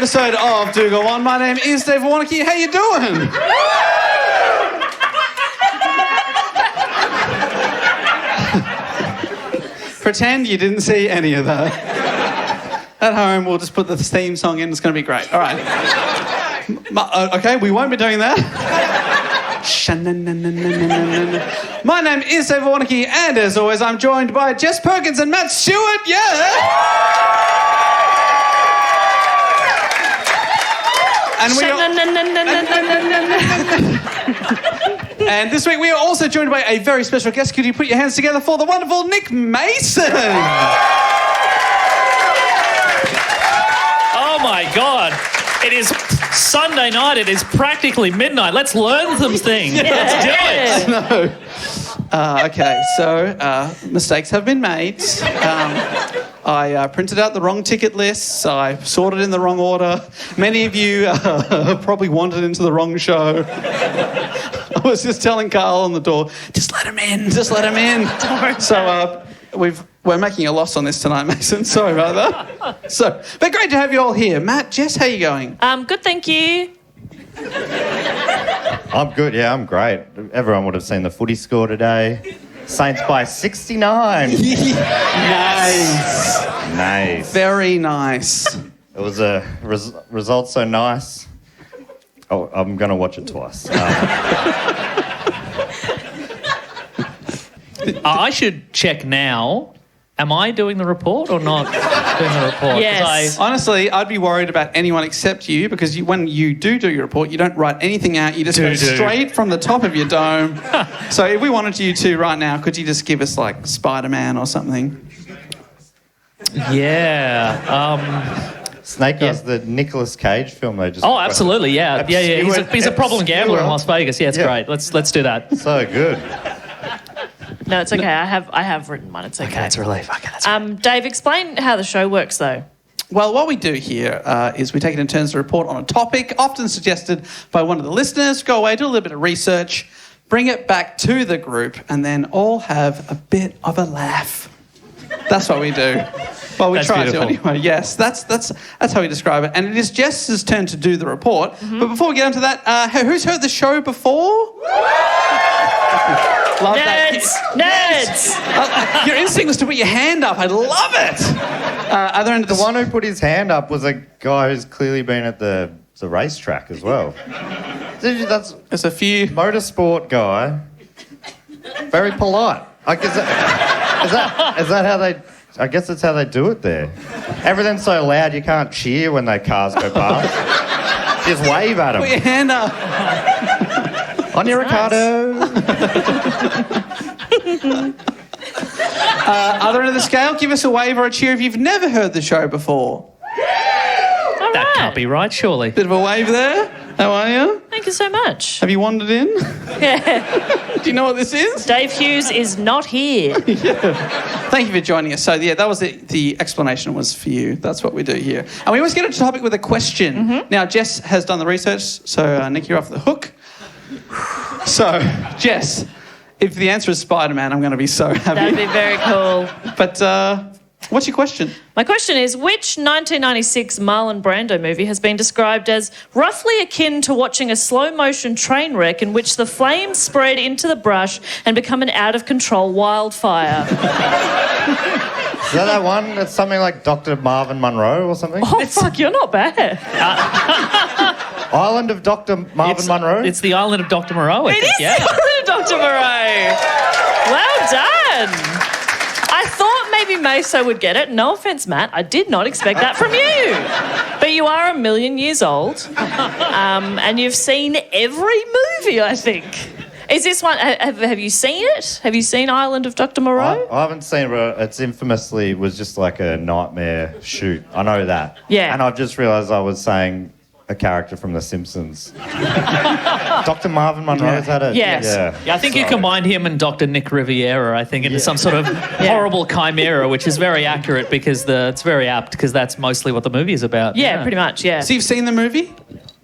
episode of Dougal One. My name is Dave Warnocky. How you doing? Pretend you didn't see any of that. At home, we'll just put the theme song in. It's going to be great. All right. Okay, we won't be doing that. My name is Evan Munro-Smith, and as always, I'm joined by Jess Perkins and Matt Stewart. And this week we are also joined by a very special guest. Could you put your hands together for the wonderful Nick Mason? Oh my God. It is Sunday night. It is practically midnight. Let's learn some things. Let's do it. No. Okay, so mistakes have been made. I printed out the wrong ticket lists. I sorted in the wrong order. Many of you probably wandered into the wrong show. I was just telling Carl on the door, just let him in. So we're making a loss on this tonight, Mason. Sorry about that. But great to have you all here. Matt, Jess, how are you going? Good, thank you. I'm good, yeah, I'm great. Everyone would have seen the footy score today. Saints by 69. Nice. Very nice. It was a result so nice. Oh, I'm going to watch it twice. I should check now. Am I doing the report or not doing the report? Yes. Honestly, I'd be worried about anyone except you because when you do your report, you don't write anything out. You just go straight from the top of your dome. So if we wanted you to right now, could you just give us like Spider-Man or something? Yeah. Snake Eyes, the Nicolas Cage film they just... Oh, absolutely, yeah. He's a problem gambler in Las Vegas. Yeah, it's great. Let's do that. So good. No, it's okay. I have written one. It's okay. Okay, it's a relief. Okay, that's right. Dave, explain how the show works, though. Well, what we do here is we take it in turns to report on a topic, often suggested by one of the listeners, go away, do a little bit of research, bring it back to the group, and then all have a bit of a laugh. That's what we do. Well, we try to anyway. Yes, that's how we describe it. And it is Jess's turn to do the report. Mm-hmm. But before we get into that, who's heard the show before? Love Nerds! Your instinct was to put your hand up. I love it. Are there any... The one who put his hand up was a guy who's clearly been at the racetrack as well. There's a few... Motorsport guy. Very polite. Like, is that how they... I guess that's how they do it there. Everything's so loud you can't cheer when their cars go past. Just wave at them. Put your hand up. On your Ricardo. Other end of the scale, give us a wave or a cheer if you've never heard the show before. That can't be right, surely. Bit of a wave there. How are you? Thank you so much. Have you wandered in? Yeah. Do you know what this is? Dave Hughes is not here. Yeah. Thank you for joining us. So, yeah, that was the explanation was for you. That's what we do here. And we always get into the topic with a question. Mm-hmm. Now, Jess has done the research, so Nick, you're off the hook. So, Jess, if the answer is Spider-Man, I'm going to be so happy. That'd be very cool. But what's your question? My question is, which 1996 Marlon Brando movie has been described as roughly akin to watching a slow-motion train wreck in which the flames spread into the brush and become an out-of-control wildfire? Is that one that's something like Dr. Marvin Monroe or something? Oh, fuck, you're not bad. Island of Dr. Marvin Monroe? It's the Island of Dr Moreau, I think. It is the Island of Dr Moreau. Well done. I thought maybe Meso would get it. No offence, Matt. I did not expect that from you. But you are a million years old. And you've seen every movie, I think. Is this one... Have you seen it? Have you seen Island of Dr Moreau? I haven't seen it, but it's infamously was just like a nightmare shoot. I know that. Yeah. And I've just realised I was saying a character from The Simpsons. Dr. Marvin Monroe, is that it? Yes. Yeah, I think you combined him and Dr. Nick Riviera, I think, into some sort of horrible chimera, which is very accurate because it's very apt because that's mostly what the movie is about. Yeah, pretty much, yeah. So you've seen the movie?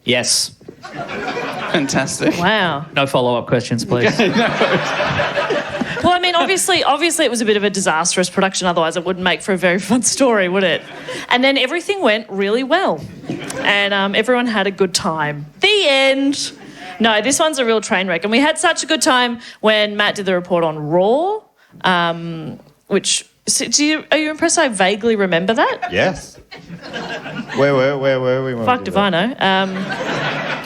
Yes. Fantastic. Wow. No follow-up questions, please. Well, I mean, obviously it was a bit of a disastrous production. Otherwise, it wouldn't make for a very fun story, would it? And then everything went really well, and everyone had a good time. The end. No, this one's a real train wreck, and we had such a good time when Matt did the report on Raw, which. So are you impressed I vaguely remember that? Yes. Where were we? Fuck if I know.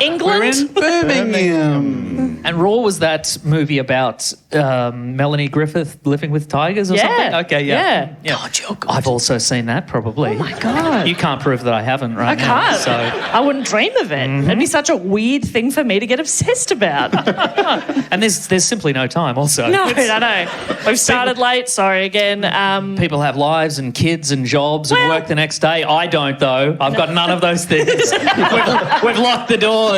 England? We're in Birmingham. And Raw was that movie about Melanie Griffith living with tigers or something? Okay, yeah. God, you're good. I've also seen that, probably. Oh, my God. You can't prove that I haven't right I now. can't. So. I wouldn't dream of it. It'd be such a weird thing for me to get obsessed about. And there's simply no time also. No, I know. We've started late. Sorry again. People have lives and kids and jobs and work the next day. I don't, though. I've got none of those things. We've locked the doors.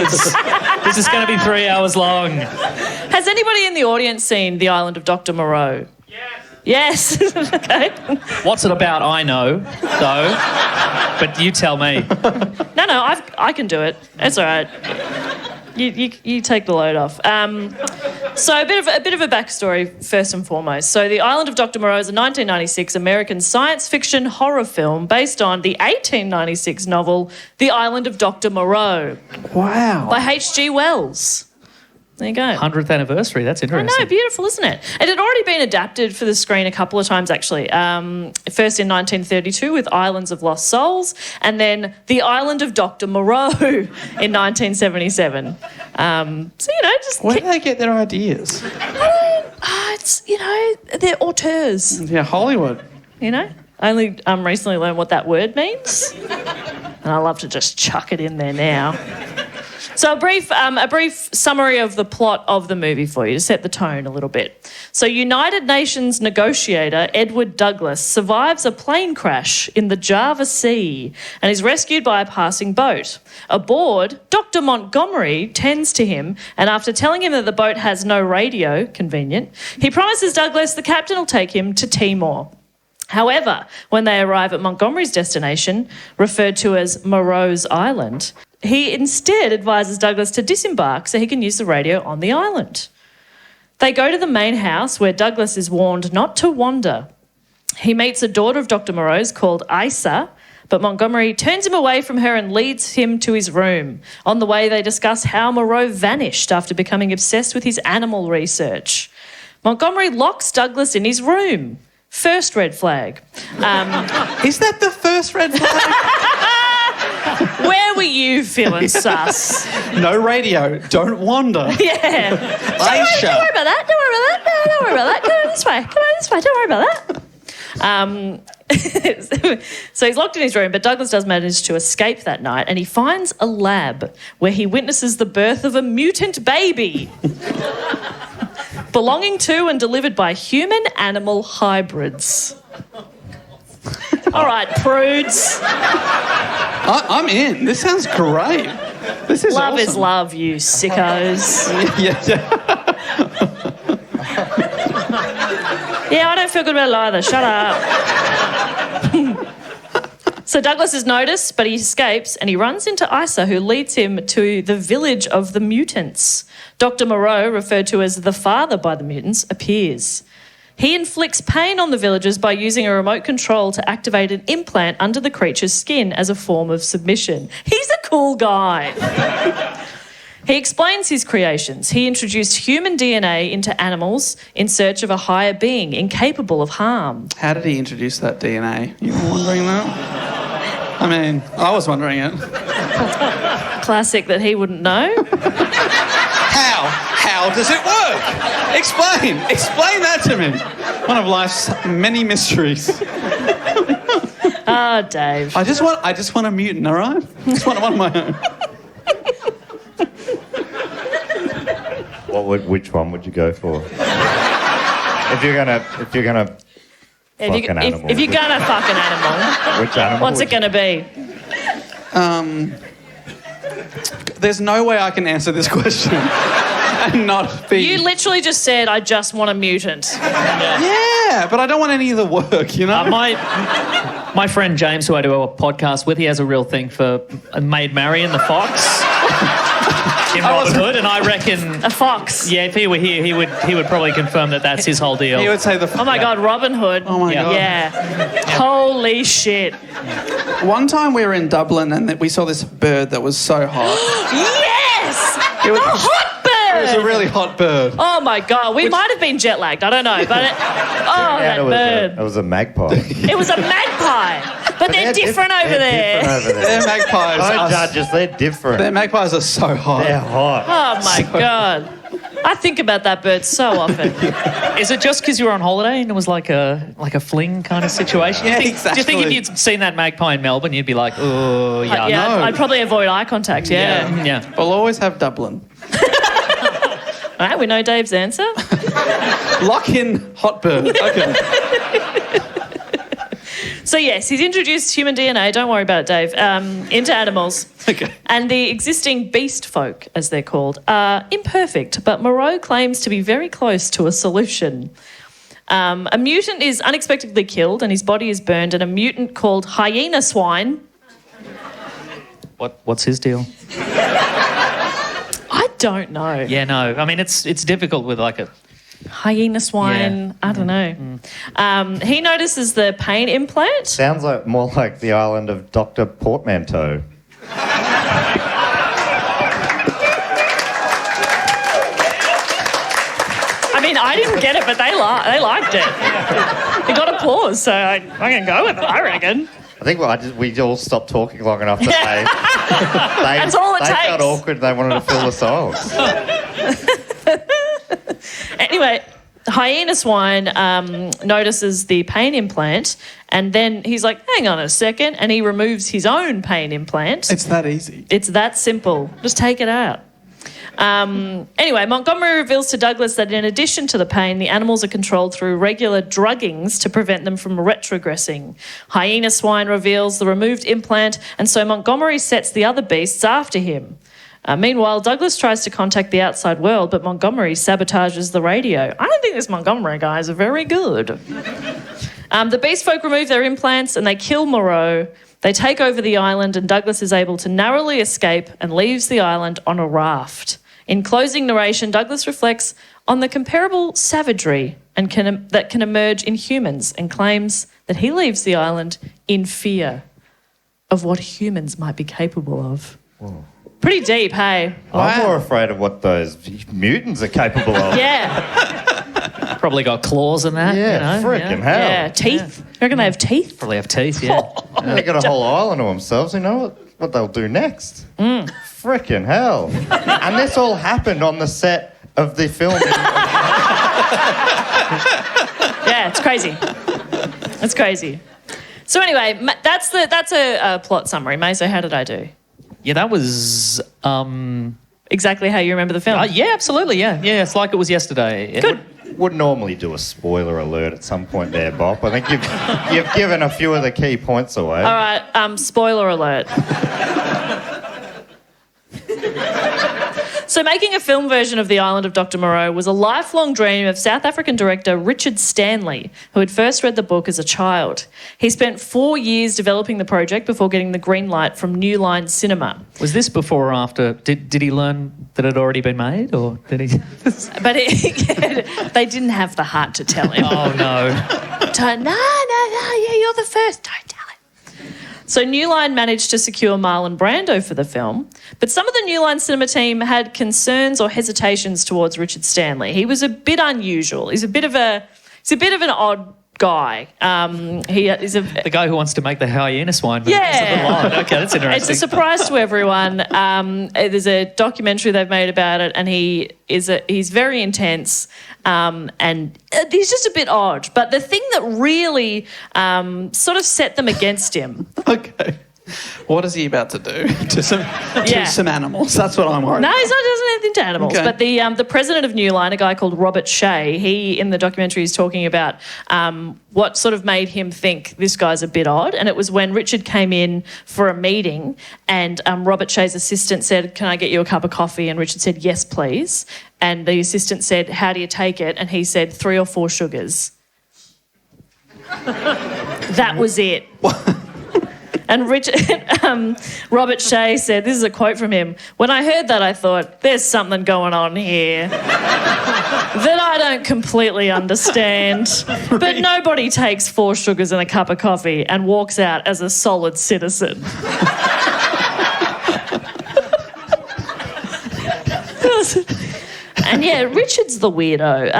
This is going to be 3 hours long. Has anybody in the audience seen The Island of Dr Moreau? Yes. Okay. What's it about? I know, though. But you tell me. No, I can do it. It's all right. You take the load off. So a bit of a backstory first and foremost. So The Island of Dr Moreau is a 1996 American science fiction horror film based on the 1896 novel The Island of Dr Moreau Wow. by H.G. Wells. There you go. 100th anniversary. That's I interesting. know, beautiful, isn't it? It had already been adapted for the screen a couple of times, actually. First in 1932 with Islands of Lost Souls, and then The Island of Dr Moreau in 1977. Just... Where do they get their ideas? it's, they're auteurs, Yeah, Hollywood. I only recently learned what that word means, and I love to just chuck it in there now. So a brief summary of the plot of the movie for you to set the tone a little bit. So United Nations negotiator Edward Douglas survives a plane crash in the Java Sea and is rescued by a passing boat. Aboard, Dr. Montgomery tends to him, and after telling him that the boat has no radio, convenient, he promises Douglas the captain will take him to Timor. However, when they arrive at Montgomery's destination, referred to as Moreau's Island, he instead advises Douglas to disembark so he can use the radio on the island. They go to the main house where Douglas is warned not to wander. He meets a daughter of Dr. Moreau's called Isa, but Montgomery turns him away from her and leads him to his room. On the way, they discuss how Moreau vanished after becoming obsessed with his animal research. Montgomery locks Douglas in his room. First red flag. Is that the first red flag? Where were you feeling sus? No radio. Don't wander. Yeah. Aisha. Don't worry about that. Don't worry about that. No, don't worry about that. Come on this way. Come on this way. Don't worry about that. So he's locked in his room, but Douglas does manage to escape that night, and he finds a lab where he witnesses the birth of a mutant baby. Belonging to and delivered by human-animal hybrids. All right, prudes. I'm in. This sounds great. This is Love awesome. is love, you sickos. Yeah. Yeah, I don't feel good about it either. Shut up. So Douglas is noticed, but he escapes and he runs into Isa, who leads him to the village of the mutants. Dr. Moreau, referred to as the father by the mutants, appears. He inflicts pain on the villagers by using a remote control to activate an implant under the creature's skin as a form of submission. He's a cool guy. He explains his creations. He introduced human DNA into animals in search of a higher being incapable of harm. How did he introduce that DNA? You were wondering that? I mean, I was wondering it. Classic that he wouldn't know. How does it work? Explain that to me. One of life's many mysteries. Ah, Dave. I just want a mutant, all right? I just want one of my own. Which one would you go for? If you're gonna fuck an animal. If you're gonna fuck an animal, Which animal? what's it gonna be? There's no way I can answer this question and not be... You literally just said, I just want a mutant. Yeah, but I don't want any of the work, you know? My friend James, who I do a podcast with, he has a real thing for Maid Marian the fox. in Robin Hood, and I reckon A fox. yeah, if he were here, he would probably confirm that that's his whole deal. He would say the. Oh my God, Robin Hood. Oh my God. Yeah. Holy shit. One time we were in Dublin and we saw this bird that was so hot. Yes! It was, A hot bird! it was a really hot bird. Oh my God, we might have been jet lagged. I don't know, but that bird. It was a magpie. It was a magpie, but they're different over there. Their magpies. Don't Are, judge us, they're different. their magpies are so hot. They're hot. Oh my God, I think about that bird so often. Is it just because you were on holiday and it was like a fling kind of situation? Yeah, Do you think exactly. if you'd seen that magpie in Melbourne, you'd be like, oh, yeah. Yeah, no. I'd probably avoid eye contact. Yeah. Yeah. We'll always have Dublin. All right, we know Dave's answer. Lock in hot bird. Okay. So yes, he's introduced human DNA. Don't worry about it, Dave. Into animals. Okay. And the existing beast folk, as they're called, are imperfect, but Moreau claims to be very close to a solution. A mutant is unexpectedly killed and his body is burned, and a mutant called Hyena Swine. What's his deal? I don't know. Yeah, no. I mean, it's difficult with like a... Hyena Swine, Yeah. I don't know. He notices the pain implant. Sounds like more like the island of Dr. Portmanteau. I mean, I didn't get it, but they liked it. It got applause, so I can go with it, I reckon. I think we all stopped talking long enough that they That's all it they takes. felt awkward. They wanted to fill the silence. Anyway, Hyena Swine notices the pain implant, and then he's like, hang on a second, and he removes his own pain implant. It's that easy. It's that simple. Just take it out. Anyway, Montgomery reveals to Douglas that in addition to the pain, the animals are controlled through regular druggings to prevent them from retrogressing. Hyena Swine reveals the removed implant, and so Montgomery sets the other beasts after him. Meanwhile, Douglas tries to contact the outside world, but Montgomery sabotages the radio. I don't think this Montgomery guys are very good. The beast folk remove their implants and they kill Moreau. They take over the island, and Douglas is able to narrowly escape and leaves the island on a raft. In closing narration, Douglas reflects on the comparable savagery that can emerge in humans and claims that he leaves the island in fear of what humans might be capable of. Whoa. Pretty deep, hey? I'm more afraid of what those mutants are capable of. Yeah, Probably got claws in that. Yeah, you know? frickin' hell. yeah. Teeth? You reckon they have teeth? Probably have teeth, yeah. They got a whole island to themselves. You know what they'll do next? Frickin' hell. And this all happened on the set of the film. Yeah, it's crazy. It's crazy. So anyway, that's a plot summary. Maiso, how did I do? Yeah, that was... Exactly how you remember the film? yeah, absolutely, yeah. Yeah, it's like it was yesterday. Good. Would normally do a spoiler alert at some point there, Bob. I think you've given a few of the key points away. All right, spoiler alert. So making a film version of The Island of Dr Moreau was a lifelong dream of South African director Richard Stanley, who had first read the book as a child. He spent 4 years developing the project before getting the green light from New Line Cinema. Was this before or after? Did he learn that it had already been made, or did he... But they didn't have the heart to tell him. Oh, no. No, you're the first, don't tell him. So New Line managed to secure Marlon Brando for the film, but some of the New Line cinema team had concerns or hesitations towards Richard Stanley. He was a bit unusual. He's a bit of an odd guy. The guy who wants to make the hyena swine movie. Yeah. It's a little odd. Okay, that's interesting. It's a surprise to everyone. There's a documentary they've made about it, and he's very intense, and he's just a bit odd. But the thing that really sort of set them against him. Okay. What is he about to do to some animals? That's what I'm worried No, about. he's not doing anything to animals. Okay. But the president of New Line, a guy called Robert Shea, he in the documentary is talking about what sort of made him think this guy's a bit odd. And it was when Richard came in for a meeting and Robert Shea's assistant said, "Can I get you a cup of coffee?" And Richard said, "Yes, please." And the assistant said, "How do you take it?" And he said, 3 or 4 sugars. That was it. And Robert Shea said, this is a quote from him, "When I heard that, I thought, there's something going on here that I don't completely understand. But nobody takes 4 sugars and a cup of coffee and walks out as a solid citizen." And yeah, Richard's the weirdo.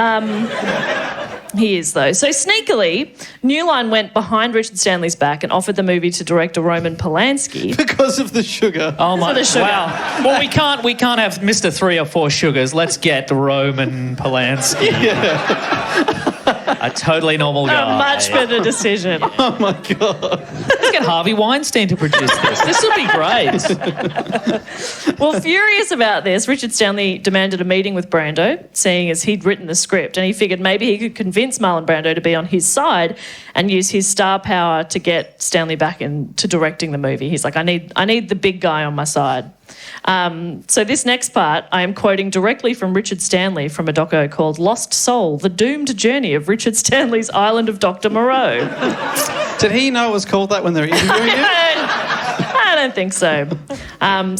He is, though. So sneakily, New Line went behind Richard Stanley's back and offered the movie to director Roman Polanski. Because of the sugar. Oh my! For the sugar. Wow. Well, we can't have Mr. 3 or 4 sugars. Let's get Roman Polanski. Yeah. A totally normal guy. A much better decision. Oh my God. Let's get Harvey Weinstein to produce this. This would be great. Well, furious about this, Richard Stanley demanded a meeting with Brando, seeing as he'd written the script, and he figured maybe he could convince Marlon Brando to be on his side and use his star power to get Stanley back into directing the movie. He's like, I need the big guy on my side. So this next part, I am quoting directly from Richard Stanley from a doco called Lost Soul, The Doomed Journey of Richard Stanley's Island of Dr Moreau. Did he know it was called that when they were interviewing you? I don't think so.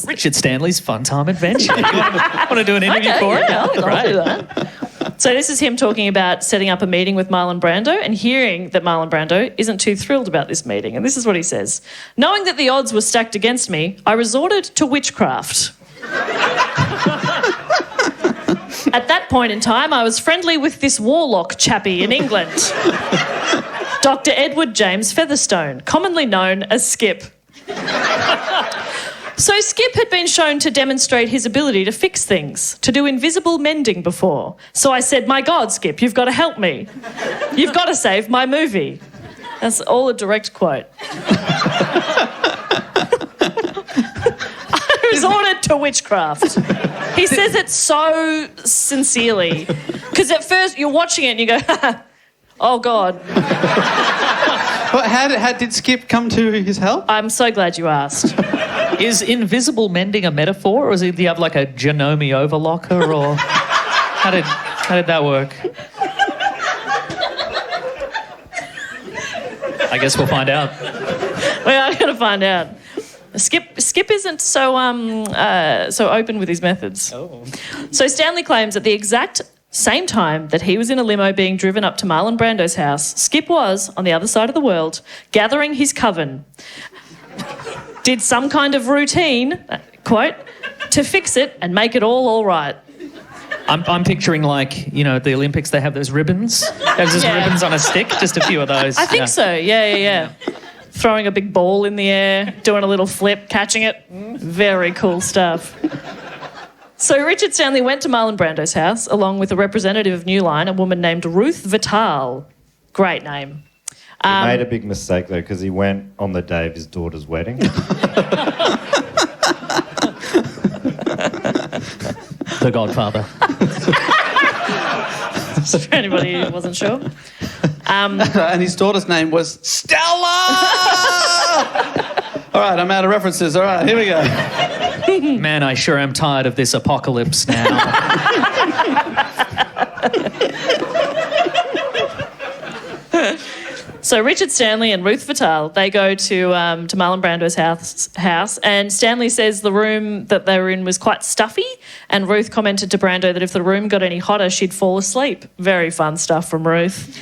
Richard Stanley's Fun Time Adventure. You want to do an interview for it? Yeah, I'll do that. So this is him talking about setting up a meeting with Marlon Brando and hearing that Marlon Brando isn't too thrilled about this meeting. And this is what he says. "Knowing that the odds were stacked against me, I resorted to witchcraft. At that point in time, I was friendly with this warlock chappie in England, Dr. Edward James Featherstone, commonly known as Skip. So Skip had been shown to demonstrate his ability to fix things, to do invisible mending before. So I said, my God, Skip, you've got to help me. You've got to save my movie." That's all a direct quote. I resorted to witchcraft. He says it so sincerely. Because at first you're watching it and you go, oh, God. Well, how did Skip come to his help? I'm so glad you asked. Is invisible mending a metaphor, or do you have like a Janome overlocker, or how did that work? I guess we'll find out. We are going to find out. Skip isn't so open with his methods. Oh. So Stanley claims at the exact same time that he was in a limo being driven up to Marlon Brando's house, Skip was on the other side of the world gathering his coven. Did some kind of routine, quote, to fix it and make it all right. I'm picturing, like, you know, at the Olympics they have those ribbons. There's just ribbons on a stick, just a few of those. I think so, yeah. Throwing a big ball in the air, doing a little flip, catching it. Very cool stuff. So Richard Stanley went to Marlon Brando's house along with a representative of New Line, a woman named Ruth Vital. Great name. He made a big mistake, though, because he went on the day of his daughter's wedding. The Godfather. For anybody who wasn't sure. And his daughter's name was Stella! All right, I'm out of references. All right, here we go. Man, I sure am tired of this apocalypse now. So Richard Stanley and Ruth Vital, they go to Marlon Brando's house, and Stanley says the room that they were in was quite stuffy, and Ruth commented to Brando that if the room got any hotter, she'd fall asleep. Very fun stuff from Ruth.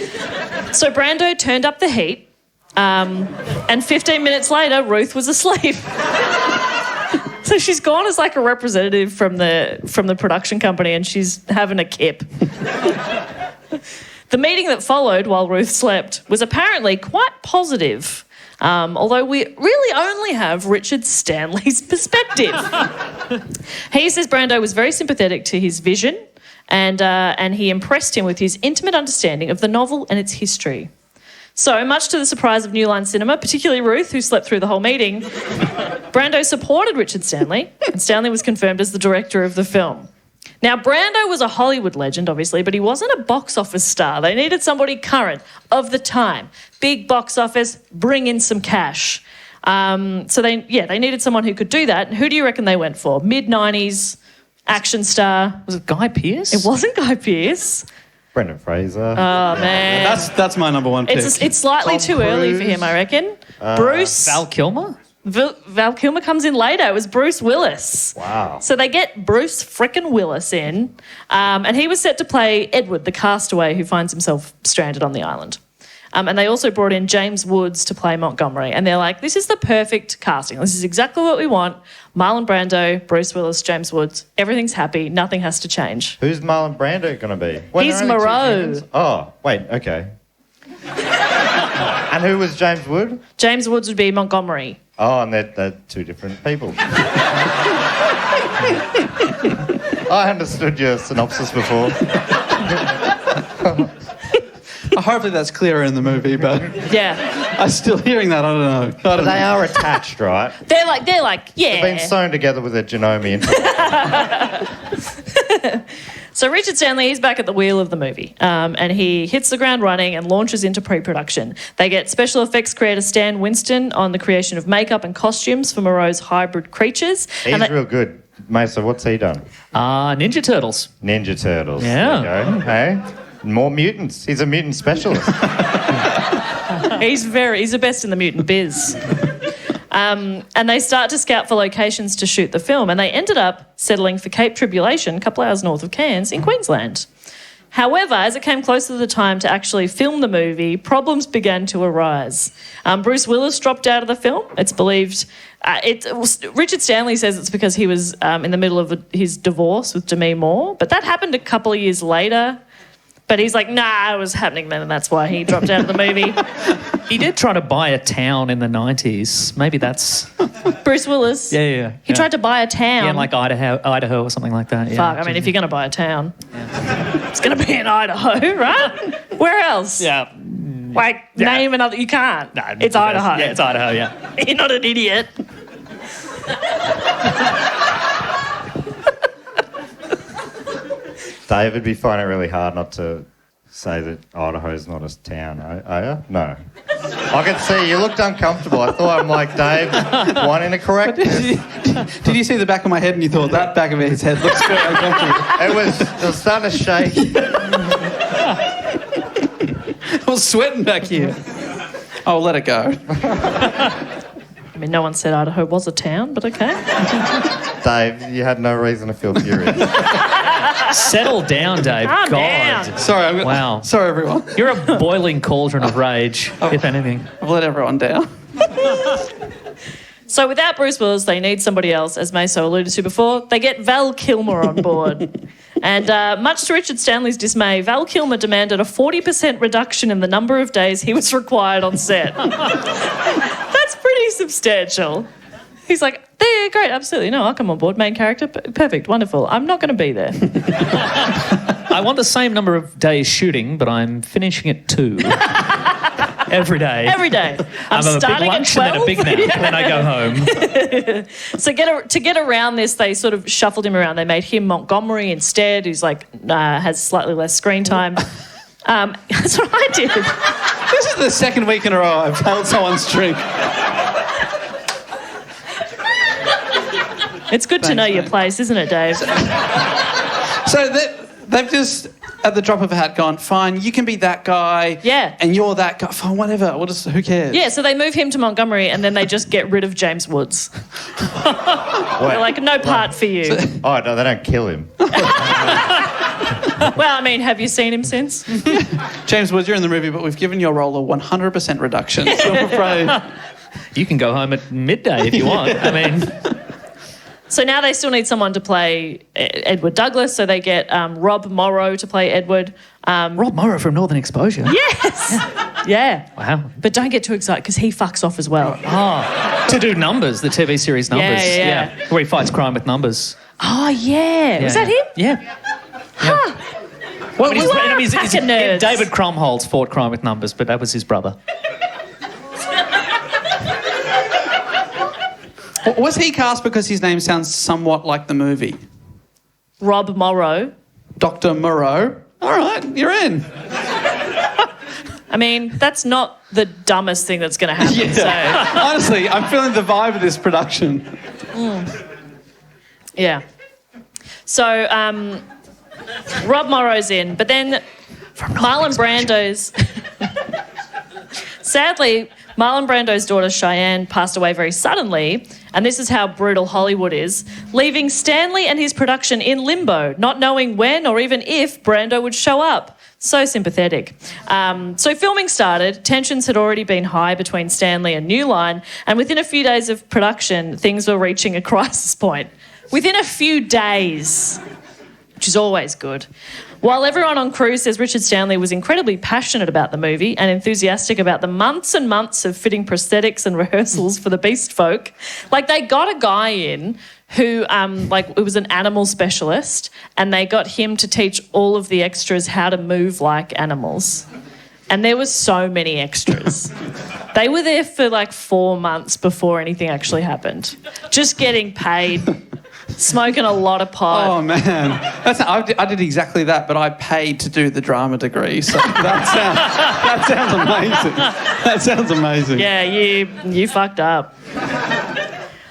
So Brando turned up the heat, and 15 minutes later, Ruth was asleep. So she's gone as like a representative from the production company, and she's having a kip. The meeting that followed while Ruth slept was apparently quite positive, although we really only have Richard Stanley's perspective. He says Brando was very sympathetic to his vision and he impressed him with his intimate understanding of the novel and its history. So, much to the surprise of New Line Cinema, particularly Ruth, who slept through the whole meeting, Brando supported Richard Stanley, and Stanley was confirmed as the director of the film. Now, Brando was a Hollywood legend, obviously, but he wasn't a box office star. They needed somebody current, of the time. Big box office, bring in some cash. So they needed someone who could do that. And who do you reckon they went for? Mid-90s, action star. Was it Guy Pearce? It wasn't Guy Pearce. Brendan Fraser. Oh, man. That's my number one pick. It's slightly Tom too early for Cruise. him, I reckon. Bruce. Val Kilmer? Val Kilmer comes in later. It was Bruce Willis. Wow. So they get Bruce frickin' Willis in, and he was set to play Edward, the castaway who finds himself stranded on the island. And they also brought in James Woods to play Montgomery. And they're like, this is the perfect casting. This is exactly what we want. Marlon Brando, Bruce Willis, James Woods. Everything's happy. Nothing has to change. Who's Marlon Brando going to be? He's Moreau. Oh, wait, okay. And who was James Wood? James Woods would be Montgomery. Oh, and they're two different people. I understood your synopsis before. Hopefully that's clearer in the movie, but Yeah. I'm still hearing that. I don't know. But they are attached, right? They're like, yeah. They've been sewn together with a genome. So Richard Stanley, he's back at the wheel of the movie, and he hits the ground running and launches into pre-production. They get special effects creator Stan Winston on the creation of makeup and costumes for Moreau's hybrid creatures. He's real good. Mesa, what's he done? Ninja Turtles. Ninja Turtles. Yeah. There you go. Hey? More mutants. He's a mutant specialist. He's the best in the mutant biz. And they start to scout for locations to shoot the film, and they ended up settling for Cape Tribulation, a couple hours north of Cairns, in Queensland. However, as it came closer to the time to actually film the movie, problems began to arise. Bruce Willis dropped out of the film. It's believed... Richard Stanley says it's because he was in the middle of his divorce with Demi Moore, but that happened a couple of years later. But he's like, nah, it was happening then, and that's why he dropped out of the movie. He did try to buy a town in the 90s. Maybe that's... Bruce Willis. Yeah. He tried to buy a town. Yeah, like Idaho or something like that. Yeah. Fuck, I mean, if you're going to buy a town, it's going to be in Idaho, right? Where else? Yeah. Name another... You can't. No, it's Idaho. Yeah, it's Idaho, yeah. You're not an idiot. David, be finding it really hard not to say that Idaho's not a town, are you? No. I can see you looked uncomfortable. I thought, I'm like, Dave, wanting to correct this. Did you see the back of my head and you thought that back of his head looks very uncomfortable? It was starting to shake. I was sweating back here. I'll let it go. I mean, no one said Idaho was a town, but okay. Dave, you had no reason to feel furious. Settle down, Dave. Calm God. down. Sorry. Wow. Sorry, everyone. You're a boiling cauldron of rage, if anything. I've let everyone down. So without Bruce Willis, they need somebody else, as Meso alluded to before. They get Val Kilmer on board. And much to Richard Stanley's dismay, Val Kilmer demanded a 40% reduction in the number of days he was required on set. That's pretty substantial. He's like, yeah, great, absolutely. No, I'll come on board. Main character, perfect, wonderful. I'm not going to be there. I want the same number of days shooting, but I'm finishing at 2. Every day. Every day. I'm a big starting at lunch 12. and then a big nap, then I go home. So to get around this, they sort of shuffled him around. They made him Montgomery instead, who's like has slightly less screen time. That's what I did. This is the second week in a row I've held someone's drink. It's good to know your place, isn't it, Dave? So they've just, at the drop of a hat, gone, fine, you can be that guy. Yeah. And you're that guy. Fine, whatever. Who cares? Yeah, so they move him to Montgomery and then they just get rid of James Woods. They're like, no part for you. Oh, no, they don't kill him. Well, I mean, have you seen him since? James Woods, you're in the movie, but we've given your role a 100% reduction. So I'm afraid... You can go home at midday if you want. I mean... So now they still need someone to play Edward Douglas, so they get Rob Morrow to play Edward. Rob Morrow from Northern Exposure. Yes! Yeah. Wow. But don't get too excited because he fucks off as well. Oh, to do Numbers, the TV series Numbers. Yeah. Where he fights crime with numbers. Oh, yeah. Was that him? Yeah. Huh. Well, We are fucking nerds. David Cromholtz fought crime with numbers, but that was his brother. Was he cast because his name sounds somewhat like the movie? Rob Morrow. Dr Moreau. All right, you're in. I mean, that's not the dumbest thing that's going to happen. So. Honestly, I'm feeling the vibe of this production. Yeah. So Rob Morrow's in, but then Marlon Brando's... Sadly, Marlon Brando's daughter Cheyenne passed away very suddenly, and this is how brutal Hollywood is, leaving Stanley and his production in limbo, not knowing when or even if Brando would show up. So sympathetic. So filming started. Tensions had already been high between Stanley and New Line, and within a few days of production, things were reaching a crisis point. Within a few days, which is always good. While everyone on crew says Richard Stanley was incredibly passionate about the movie and enthusiastic about the months and months of fitting prosthetics and rehearsals for the beast folk, like they got a guy in who, it was an animal specialist, and they got him to teach all of the extras how to move like animals. And there was so many extras. They were there for 4 months before anything actually happened. Just getting paid, smoking a lot of pot. Oh, man. I did exactly that, but I paid to do the drama degree, so that sounds amazing. That sounds amazing. Yeah, you fucked up.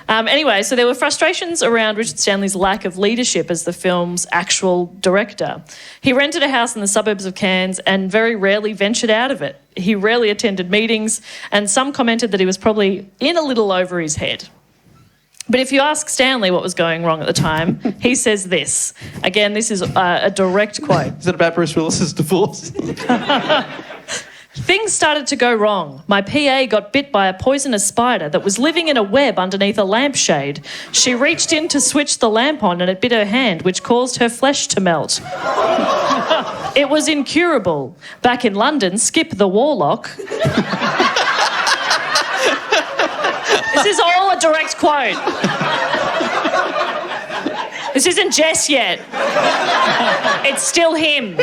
Anyway, so there were frustrations around Richard Stanley's lack of leadership as the film's actual director. He rented a house in the suburbs of Cairns and very rarely ventured out of it. He rarely attended meetings, and some commented that he was probably in a little over his head. But if you ask Stanley what was going wrong at the time, he says this. Again, this is a direct quote. Is it about Bruce Willis's divorce? Things started to go wrong. My PA got bit by a poisonous spider that was living in a web underneath a lampshade. She reached in to switch the lamp on and it bit her hand, which caused her flesh to melt. It was incurable. Back in London, Skip the Warlock... This is all a direct quote. This isn't Jess yet. It's still him.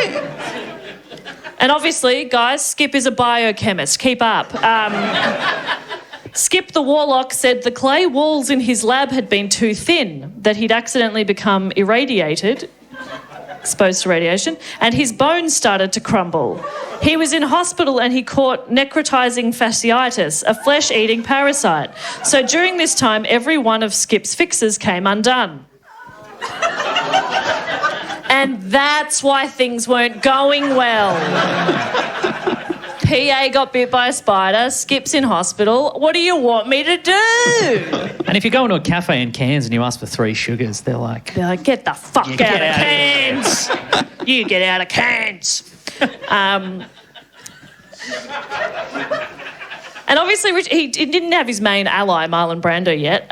And obviously, guys, Skip is a biochemist. Keep up. Skip the Warlock said the clay walls in his lab had been too thin, that he'd accidentally become irradiated, exposed to radiation, and his bones started to crumble. He was in hospital and he caught necrotizing fasciitis, a flesh-eating parasite. So during this time, every one of Skip's fixes came undone. And that's why things weren't going well. PA got bit by a spider, Skip's in hospital. What do you want me to do? And if you go into a cafe in Cairns and you ask for 3 sugars, they're like, get the fuck out of Cairns. You get out of Cairns. And obviously, he didn't have his main ally, Marlon Brando, yet.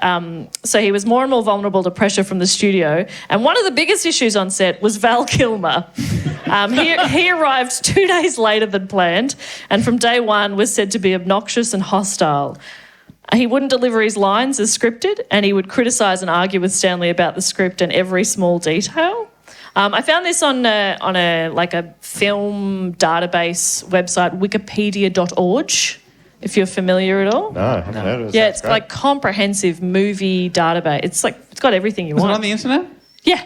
So he was more and more vulnerable to pressure from the studio. And one of the biggest issues on set was Val Kilmer. He arrived 2 days later than planned, and from day one was said to be obnoxious and hostile. He wouldn't deliver his lines as scripted, and he would criticise and argue with Stanley about the script and every small detail. I found this on a film database website, wikipedia.org. If you're familiar at all. No, I haven't heard of it. Yeah, it's like comprehensive movie database. It's got everything you want. Is it on the internet? Yeah.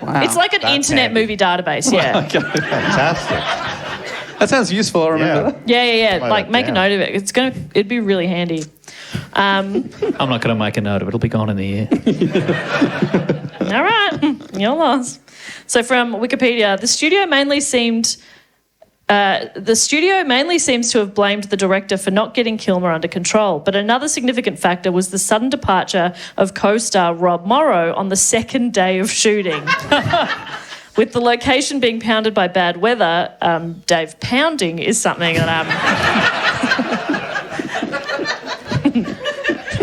Wow. It's like an internet movie database, yeah. Okay. Fantastic. That sounds useful, I remember that. Yeah. Make a note of it. It'd be really handy. I'm not going to make a note of it. It'll be gone in the year. All right. Your loss. So from Wikipedia, the studio mainly seems to have blamed the director for not getting Kilmer under control, but another significant factor was the sudden departure of co-star Rob Morrow on the second day of shooting. With the location being pounded by bad weather, Dave, pounding is something that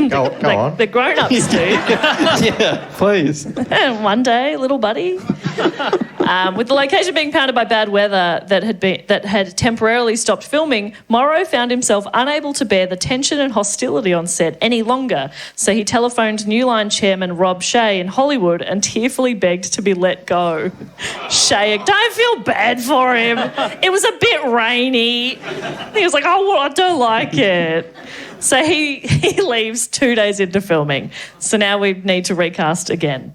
Go on. the grown-ups do. Yeah, please. One day, little buddy. With the location being pounded by bad weather that had temporarily stopped filming, Morrow found himself unable to bear the tension and hostility on set any longer. So he telephoned New Line chairman Rob Shea in Hollywood and tearfully begged to be let go. Shea, don't feel bad for him. It was a bit rainy. He was like, I don't like it. So he leaves 2 days into filming. So now we need to recast again.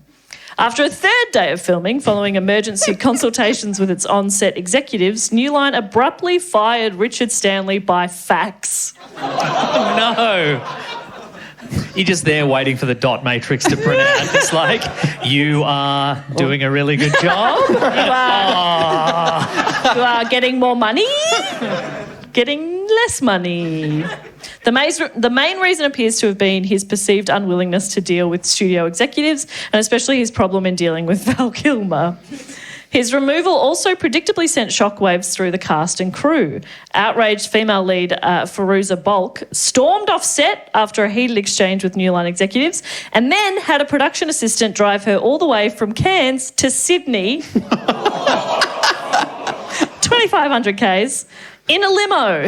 After a third day of filming, following emergency consultations with its on-set executives, New Line abruptly fired Richard Stanley by fax. No. You're just there waiting for the dot matrix to print out. It's like, you are doing a really good job. You are getting more money, getting less money. The main reason appears to have been his perceived unwillingness to deal with studio executives, and especially his problem in dealing with Val Kilmer. His removal also predictably sent shockwaves through the cast and crew. Outraged female lead Fairuza Balk stormed off set after a heated exchange with New Line executives, and then had a production assistant drive her all the way from Cairns to Sydney, 2,500 k's, in a limo.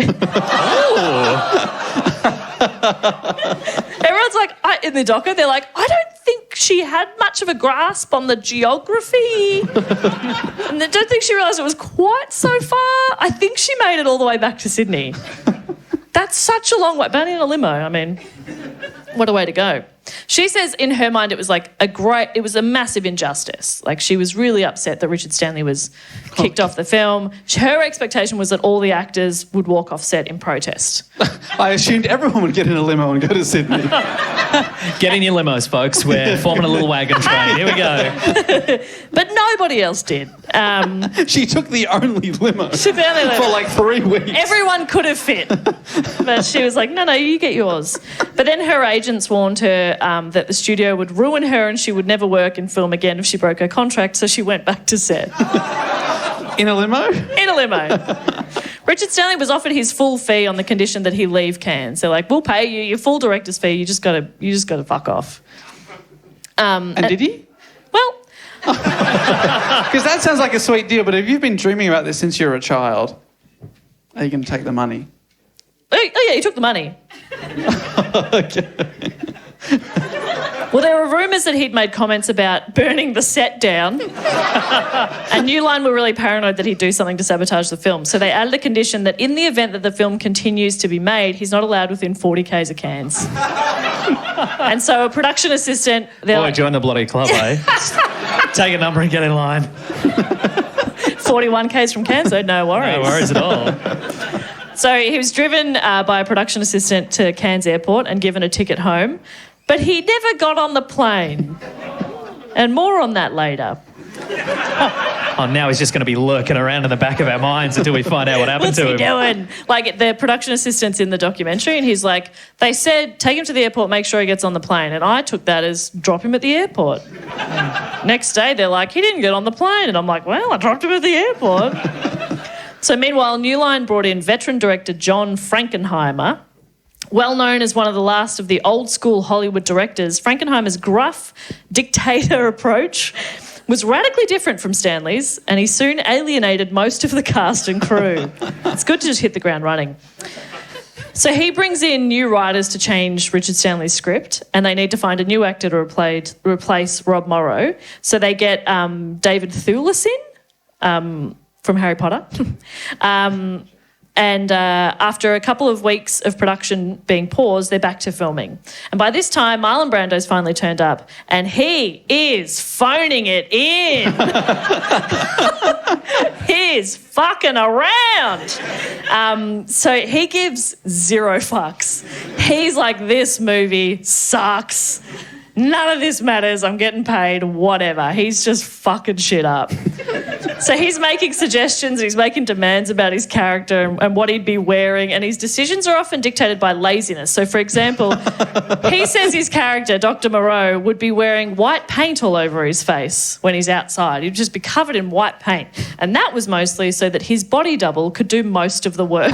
Everyone's like, in the doco, they're like, I don't think she had much of a grasp on the geography. And I don't think she realised it was quite so far. I think she made it all the way back to Sydney. That's such a long way. But in a limo, I mean, what a way to go. She says in her mind it was like it was a massive injustice. Like, she was really upset that Richard Stanley was kicked off the film. Her expectation was that all the actors would walk off set in protest. I assumed everyone would get in a limo and go to Sydney. Get in your limos, folks. We're forming a little wagon train. Here we go. But nobody else did. She took the only limo She barely let for like 3 weeks. Everyone could have fit. But she was like, no, you get yours. But then her agents warned her that the studio would ruin her and she would never work in film again if she broke her contract, so she went back to set. In a limo? In a limo. Richard Stanley was offered his full fee on the condition that he leave Cairns. They're like, we'll pay you your full director's fee, you just gotta fuck off. And did he? Well... Because that sounds like a sweet deal, but if you've been dreaming about this since you were a child, are you going to take the money? Oh yeah, he took the money. Okay. Well, there were rumours that he'd made comments about burning the set down, and New Line were really paranoid that he'd do something to sabotage the film. So they added a condition that in the event that the film continues to be made, he's not allowed within 40 k's of Cairns. And so a production assistant... Boy, join the bloody club, eh? Take a number and get in line. 41 k's from Cairns, so no worries. No worries at all. So he was driven by a production assistant to Cairns Airport and given a ticket home, but he never got on the plane. And more on that later. Oh, now he's just going to be lurking around in the back of our minds until we find out what happened What's to he him. doing? Like, the production assistant's in the documentary, and he's like, they said, take him to the airport, make sure he gets on the plane. And I took that as drop him at the airport. Next day, they're like, he didn't get on the plane. And I'm like, well, I dropped him at the airport. So meanwhile, New Line brought in veteran director John Frankenheimer. Well known as one of the last of the old-school Hollywood directors, Frankenheimer's gruff dictator approach was radically different from Stanley's, and he soon alienated most of the cast and crew. It's good to just hit the ground running. So he brings in new writers to change Richard Stanley's script, and they need to find a new actor to replace Rob Morrow. So they get David Thewlis in from Harry Potter. And after a couple of weeks of production being paused, they're back to filming. And by this time, Marlon Brando's finally turned up, and he is phoning it in. He's fucking around. So he gives zero fucks. He's like, this movie sucks. None of this matters. I'm getting paid, whatever. He's just fucking shit up. So he's making suggestions, he's making demands about his character and what he'd be wearing, and his decisions are often dictated by laziness. So, for example, he says his character, Dr Moreau, would be wearing white paint all over his face when he's outside. He'd just be covered in white paint. And that was mostly so that his body double could do most of the work.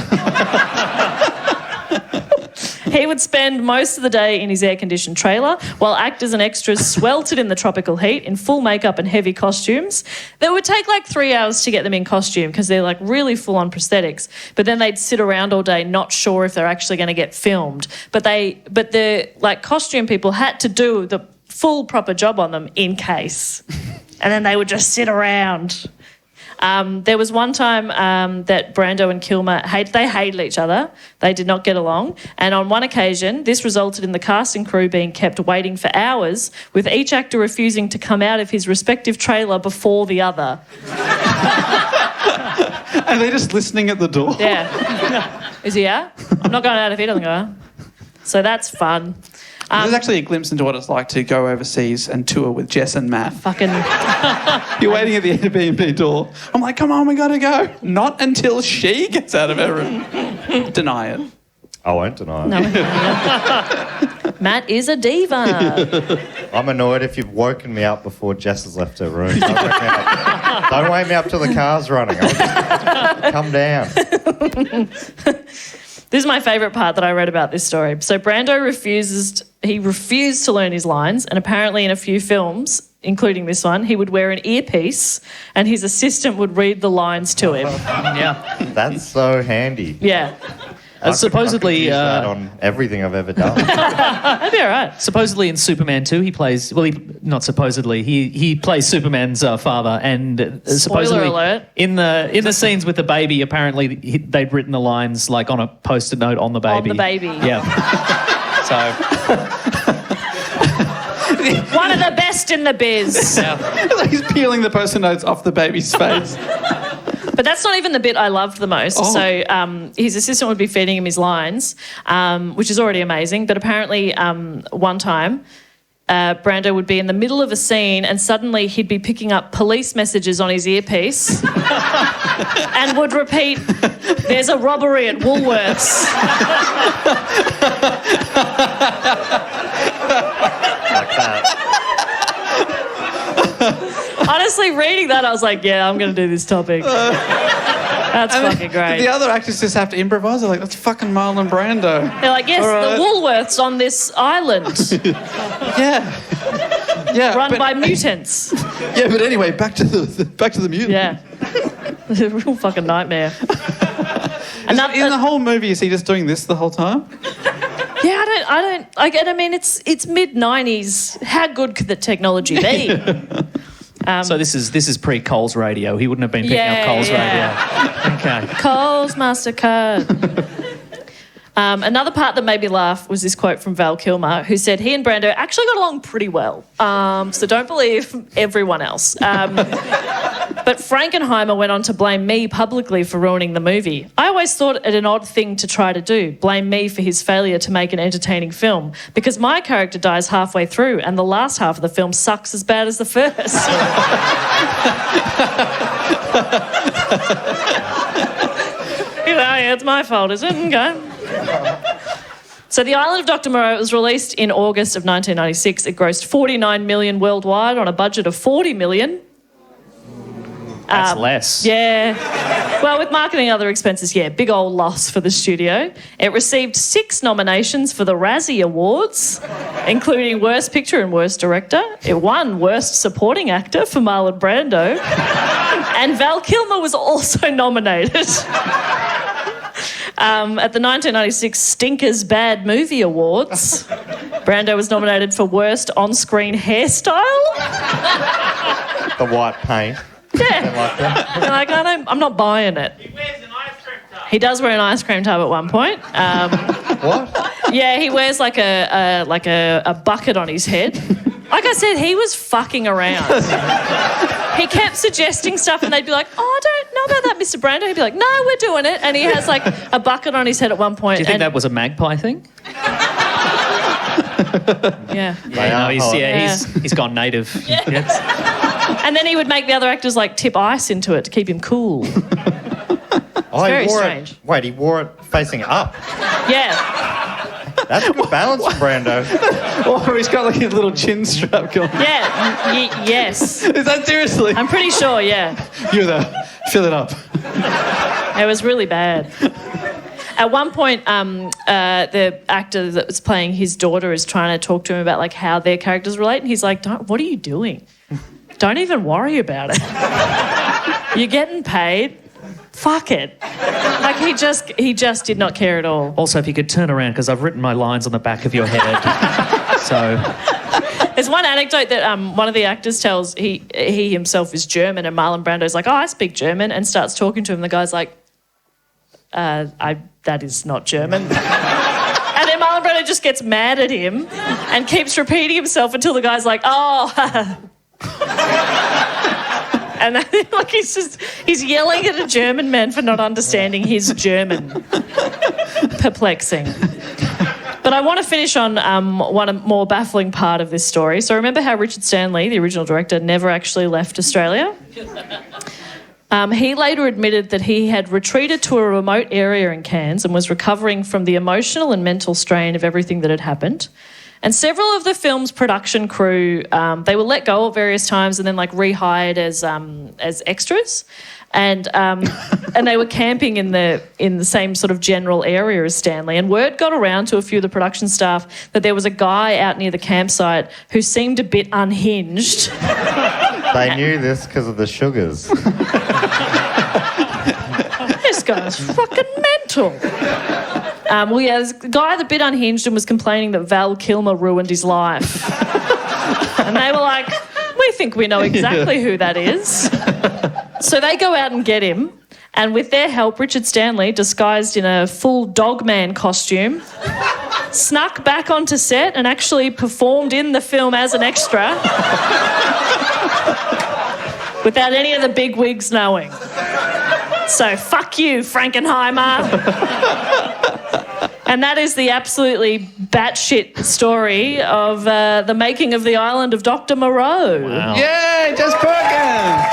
He would spend most of the day in his air-conditioned trailer while actors and extras sweltered in the tropical heat in full makeup and heavy costumes. That would take like 3 hours to get them in costume because they're like really full-on prosthetics. But then they'd sit around all day not sure if they're actually going to get filmed. But the like costume people had to do the full proper job on them in case. And then they would just sit around. There was one time that Brando and Kilmer hated each other. They did not get along. And on one occasion, this resulted in the cast and crew being kept waiting for hours, with each actor refusing to come out of his respective trailer before the other. And they're just listening at the door? Yeah. Is he out? I'm not going out if he doesn't go out. So that's fun. This is actually a glimpse into what it's like to go overseas and tour with Jess and Matt. Fucking... You're waiting at the Airbnb door. I'm like, come on, we gotta go. Not until she gets out of her room. Deny it. I won't deny it. No. Matt is a diva. I'm annoyed if you've woken me up before Jess has left her room. Don't wake me up till the car's running. I'll just come down. This is my favourite part that I read about this story. So Brando refused to learn his lines, and apparently in a few films, including this one, he would wear an earpiece and his assistant would read the lines to him. Yeah. That's so handy. Yeah. I Supposedly... could use that on everything I've ever done. That'd be all right. Supposedly in Superman 2, he plays... Well, not supposedly. He plays Superman's father, and supposedly... alert. In the scenes with the baby, apparently they'd written the lines like on a post-it note on the baby. On the baby. Yeah. So... One of the best in the biz. Like he's peeling the post-it notes off the baby's face. But that's not even the bit I loved the most. Oh. So his assistant would be feeding him his lines, which is already amazing. But apparently one time, Brando would be in the middle of a scene and suddenly he'd be picking up police messages on his earpiece and would repeat, "There's a robbery at Woolworths." Like that. Honestly, reading that, I was like, yeah, I'm going to do this topic. That's fucking great. The other actors just have to improvise. They're like, that's fucking Marlon Brando. They're like, yes, All right. the Woolworths on this island, Yeah. Yeah. run but, by mutants. Yeah, but anyway, back to the mutant. Yeah. It's a real fucking nightmare. In the whole movie, is he just doing this the whole time? Yeah, I mean, it's mid-90s. How good could the technology be? So this is pre-Coles radio. He wouldn't have been picking up Coles radio. Okay. Coles MasterCard. Another part that made me laugh was this quote from Val Kilmer, who said he and Brando actually got along pretty well. So don't believe everyone else. But Frankenheimer went on to blame me publicly for ruining the movie. I always thought it an odd thing to try to do, blame me for his failure to make an entertaining film, because my character dies halfway through and the last half of the film sucks as bad as the first. Yeah, it's my fault, is it? Okay. So The Island of Dr Moreau was released in August of 1996. It grossed $49 million worldwide on a budget of $40 million. That's less. Yeah. Well, with marketing and other expenses, yeah, big old loss for the studio. It received 6 nominations for the Razzie Awards, including Worst Picture and Worst Director. It won Worst Supporting Actor for Marlon Brando. And Val Kilmer was also nominated. At the 1996 Stinkers Bad Movie Awards, Brando was nominated for Worst On-Screen Hairstyle. The white paint. Yeah. Like that. They're like, I'm not buying it. He wears an ice cream tub. He does wear an ice cream tub at one point. What? Yeah, he wears like a bucket on his head. Like I said, he was fucking around. He kept suggesting stuff and they'd be like, oh, I don't know about that, Mr. Brando. He'd be like, no, we're doing it. And he has like a bucket on his head at one point. Do you think that was a magpie thing? Yeah. He's gone native. Yeah. Yes. And then he would make the other actors like tip ice into it to keep him cool. Oh, very he wore strange. it. Wait, he wore it facing up. Yeah. That's a good balance, Brando. Or he's got like his little chin strap going. Yeah. Yes. Is that seriously? I'm pretty sure, yeah. You're there. Fill it up. It was really bad. At one point, the actor that was playing his daughter is trying to talk to him about like how their characters relate, and he's like, what are you doing? Don't even worry about it. You're getting paid. Fuck it. Like he just did not care at all. Also, if you could turn around, because I've written my lines on the back of your head. So there's one anecdote that one of the actors tells. He himself is German, and Marlon Brando's like, oh, I speak German, and starts talking to him. The guy's like, that is not German. And then Marlon Brando just gets mad at him and keeps repeating himself until the guy's like, oh. And then, like he's yelling at a German man for not understanding his German. Perplexing. But I want to finish on one more baffling part of this story. So remember how Richard Stanley, the original director, never actually left Australia? He later admitted that he had retreated to a remote area in Cairns and was recovering from the emotional and mental strain of everything that had happened. And several of the film's production crew, they were let go at various times and then rehired as extras. And they were camping in the same sort of general area as Stanley. And word got around to a few of the production staff that there was a guy out near the campsite who seemed a bit unhinged. They knew this because of the sugars. This guy's fucking mental. This guy was a bit unhinged and was complaining that Val Kilmer ruined his life. And they were like, we think we know exactly who that is. So they go out and get him, and with their help, Richard Stanley, disguised in a full dogman costume, snuck back onto set and actually performed in the film as an extra without any of the big wigs knowing. So fuck you, Frankenheimer. And that is the absolutely batshit story of the making of the Island of Dr Moreau. Wow. Yay, Jess Perkins!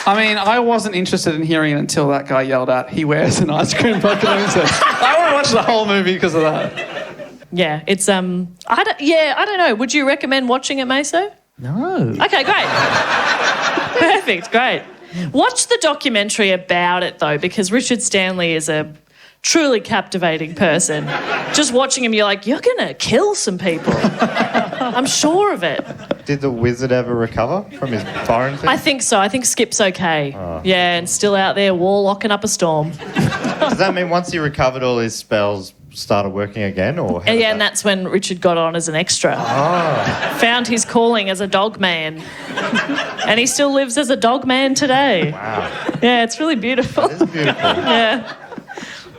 I mean, I wasn't interested in hearing it until that guy yelled out, "He wears an ice cream bucket on his head." I want to watch the whole movie because of that. Yeah, it's I don't know. Would you recommend watching it, Meso? No. Okay, great. Perfect, great. Watch the documentary about it though, because Richard Stanley is a truly captivating person. Just watching him, you're like, you're gonna kill some people. I'm sure of it. Did the wizard ever recover from his foreign thing? I think so. I think Skip's okay. Yeah, and still out there warlocking up a storm. Does that mean once he recovered all his spells started working again? Or Yeah, and that's when Richard got on as an extra. Found his calling as a dog man. And he still lives as a dog man today. Wow. Yeah, it's really beautiful. That is beautiful. Yeah.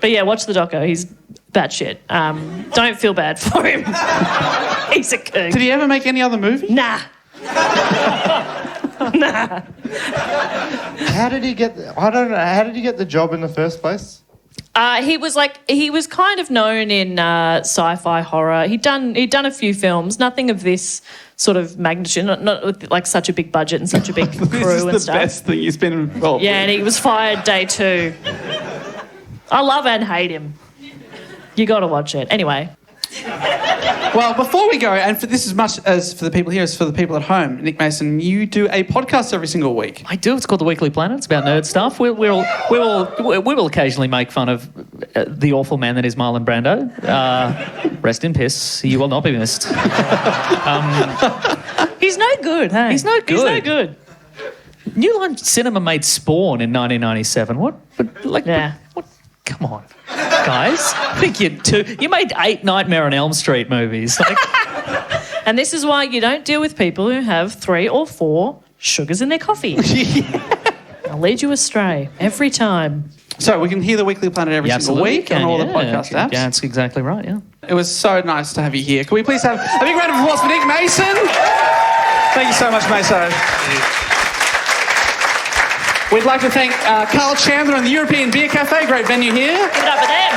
But yeah, watch the doco. He's batshit. Don't feel bad for him. He's a kook. Did he ever make any other movie? Nah. Nah. How did he get how did he get the job in the first place? He was kind of known in sci-fi horror. He'd done a few films, nothing of this sort of magnitude, not with like such a big budget and such a big crew This is and the stuff. best thing he's been involved Yeah, and he was fired day 2. I love and hate him. You got to watch it. Anyway. Well, before we go, and for this as much as for the people here as for the people at home, Nick Mason, you do a podcast every single week. I do. It's called The Weekly Planet. It's about nerd stuff. We will occasionally make fun of the awful man that is Marlon Brando. Rest in piss. You will not be missed. He's no good, hey? He's no good. He's no good. New Line Cinema made Spawn in 1997. What? Yeah. What? Come on, guys. I think you made 8 Nightmare on Elm Street movies. And this is why you don't deal with people who have 3 or 4 sugars in their coffee. I'll lead you astray every time. So we can hear the Weekly Planet every single week on all the podcast apps. Yeah, that's exactly right, yeah. It was so nice to have you here. Can we please have a big round of applause for Nick Mason? Thank you so much, Mason. We'd like to thank Carl Chandler and the European Beer Cafe. Great venue here. Give it up for them.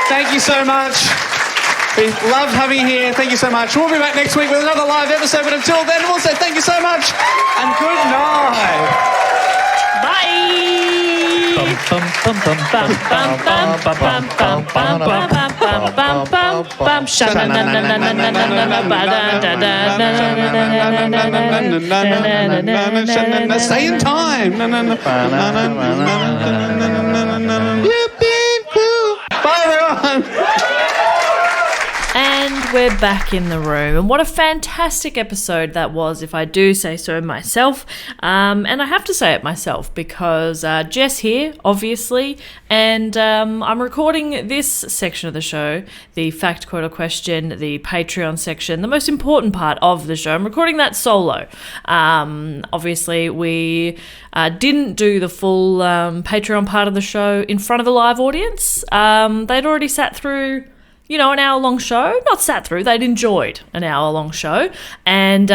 Thank you so much. We loved having you here. Thank you so much. We'll be back next week with another live episode. But until then, we'll say thank you so much and good night. Bye. Stay in time. Bye, everyone. And we're back in the room. And what a fantastic episode that was, if I do say so myself. And I have to say it myself because Jess here, obviously, and I'm recording this section of the show, the fact, quote, or question, the Patreon section, the most important part of the show. I'm recording that solo. Obviously, we didn't do the full Patreon part of the show in front of a live audience. They'd already sat through an hour-long show, not sat through, they'd enjoyed an hour-long show. And,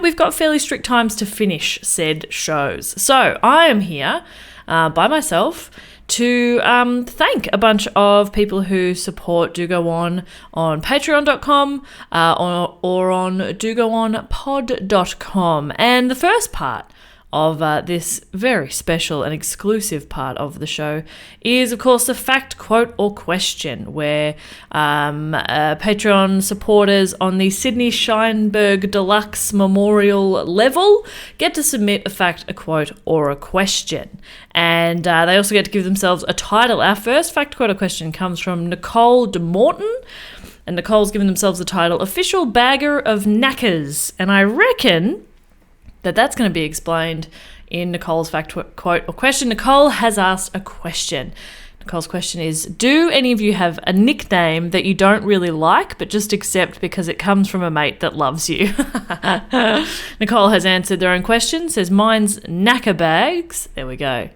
we've got fairly strict times to finish said shows. So I am here by myself to thank a bunch of people who support Do Go On patreon.com or on dogoonpod.com. And the first part of this very special and exclusive part of the show is, of course, the fact, quote, or question, where Patreon supporters on the Sydney Scheinberg Deluxe Memorial level get to submit a fact, a quote, or a question. And they also get to give themselves a title. Our first fact, quote, or question comes from Nicole De Morton. And Nicole's given themselves the title Official Bagger of Knackers. And I reckon that's going to be explained in Nicole's fact, quote, or question. Nicole has asked a question. Nicole's question is, do any of you have a nickname that you don't really like but just accept because it comes from a mate that loves you? Nicole has answered their own question, says mine's Knacker Bags. There we go.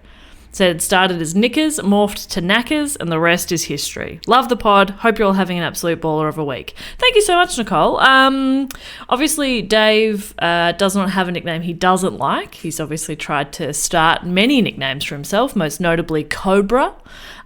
Said started as Knickers, morphed to Knackers, and the rest is history. Love the pod. Hope you're all having an absolute baller of a week. Thank you so much, Nicole. Obviously, Dave does not have a nickname he doesn't like. He's obviously tried to start many nicknames for himself, most notably Cobra.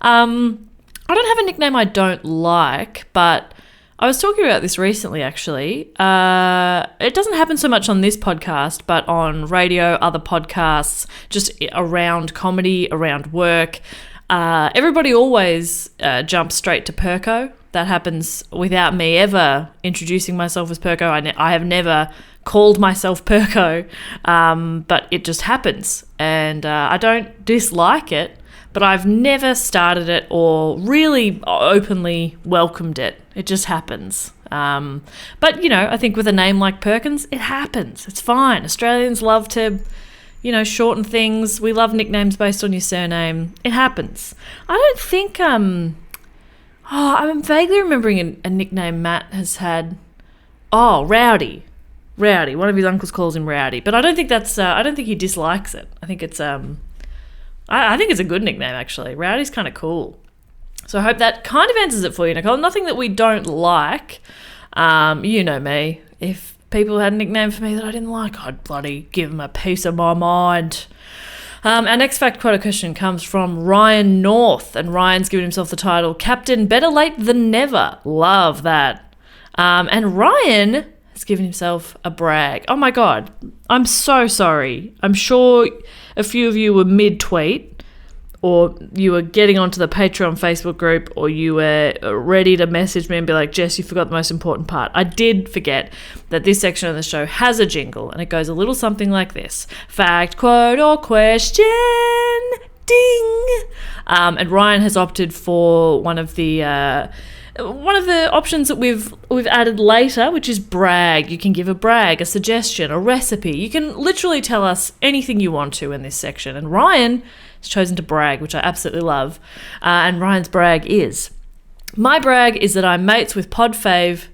I don't have a nickname I don't like, but I was talking about this recently, actually. It doesn't happen so much on this podcast, but on radio, other podcasts, just around comedy, around work. Everybody always jumps straight to Perko. That happens without me ever introducing myself as Perko. I have never called myself Perko, but it just happens. And I don't dislike it, but I've never started it or really openly welcomed it. It just happens. But, I think with a name like Perkins, it happens. It's fine. Australians love to, shorten things. We love nicknames based on your surname. It happens. I don't think, I'm vaguely remembering a nickname Matt has had. Oh, Rowdy. Rowdy. One of his uncles calls him Rowdy. But I don't think I don't think he dislikes it. I think it's, I think it's a good nickname, actually. Rowdy's kind of cool. So I hope that kind of answers it for you, Nicole. Nothing that we don't like. You know me. If people had a nickname for me that I didn't like, I'd bloody give them a piece of my mind. Our next fact quote question comes from Ryan North, and Ryan's given himself the title Captain Better Late Than Never. Love that. And Ryan has given himself a brag. Oh my God. I'm so sorry. I'm sure a few of you were mid-tweet, or you were getting onto the Patreon Facebook group, or you were ready to message me and be like, Jess, you forgot the most important part. I did forget that this section of the show has a jingle, and it goes a little something like this. Fact, quote, or question, ding. And Ryan has opted for one of the options that we've added later, which is brag. You can give a brag, a suggestion, a recipe. You can literally tell us anything you want to in this section. And Ryan has chosen to brag, which I absolutely love. And Ryan's brag is, my brag is that I'm mates with pod fave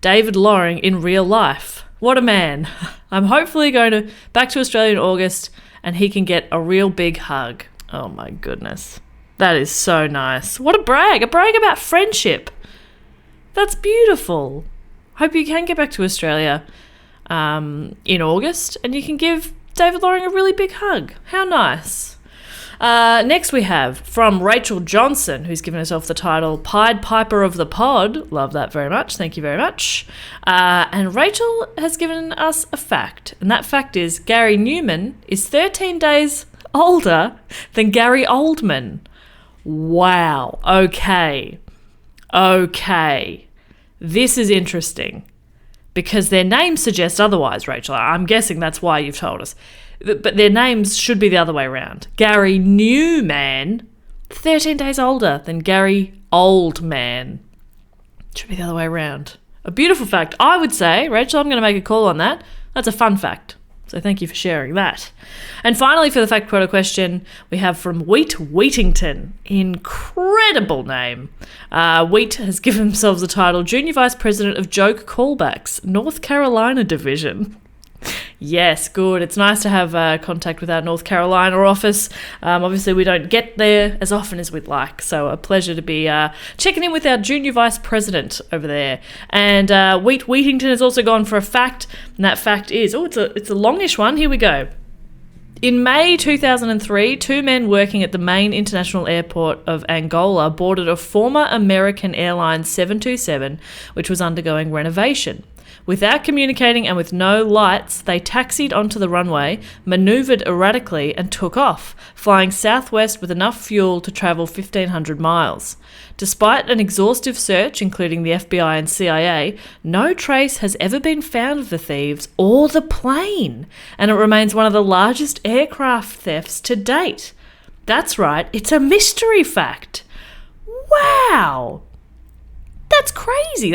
David Loring in real life. What a man. I'm hopefully going back to Australia in August and he can get a real big hug. Oh my goodness. That is so nice. What a brag about friendship. That's beautiful. Hope you can get back to Australia in August and you can give David Loring a really big hug. How nice. Next we have from Rachel Johnson, who's given herself the title Pied Piper of the Pod. Love that very much. Thank you very much. And Rachel has given us a fact, and that fact is Gary Newman is 13 days older than Gary Oldman. Wow. Okay. This is interesting because their names suggest otherwise, Rachel. I'm guessing that's why you've told us. But their names should be the other way around. Gary Newman, 13 days older than Gary Oldman. Should be the other way around. A beautiful fact. I would say, Rachel, I'm going to make a call on that. That's a fun fact. So thank you for sharing that. And finally, for the fact quote question, we have from Wheat Wheatington. Incredible name. Wheat has given themselves the title Junior Vice President of Joke Callbacks, North Carolina Division. Yes, good. It's nice to have contact with our North Carolina office. Obviously, we don't get there as often as we'd like, so a pleasure to be checking in with our junior vice president over there. And Wheatington has also gone for a fact, and that fact is, it's a longish one. Here we go. In May 2003, 2 men working at the main international airport of Angola boarded a former American Airlines 727, which was undergoing renovation. Without communicating and with no lights, they taxied onto the runway, manoeuvred erratically, and took off, flying southwest with enough fuel to travel 1,500 miles. Despite an exhaustive search, including the FBI and CIA, no trace has ever been found of the thieves or the plane, and it remains one of the largest aircraft thefts to date. That's right, it's a mystery fact. Wow! That's crazy.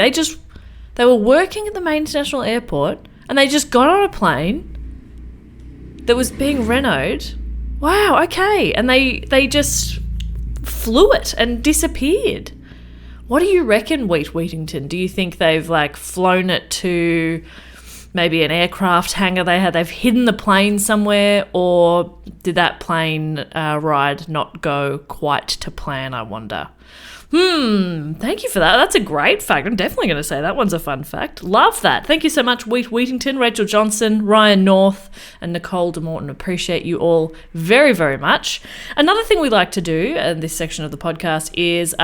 They were working at the main international airport and they just got on a plane that was being renoed. Wow, okay. And they just flew it and disappeared. What do you reckon, Wheatington? Do you think they've flown it to maybe an aircraft hangar they've hidden the plane somewhere, or did that plane ride not go quite to plan, I wonder? Thank you for that. That's a great fact. I'm definitely going to say that one's a fun fact. Love that. Thank you so much, Wheatington, Rachel Johnson, Ryan North, and Nicole De Morton. Appreciate you all very, very much. Another thing we like to do in this section of the podcast is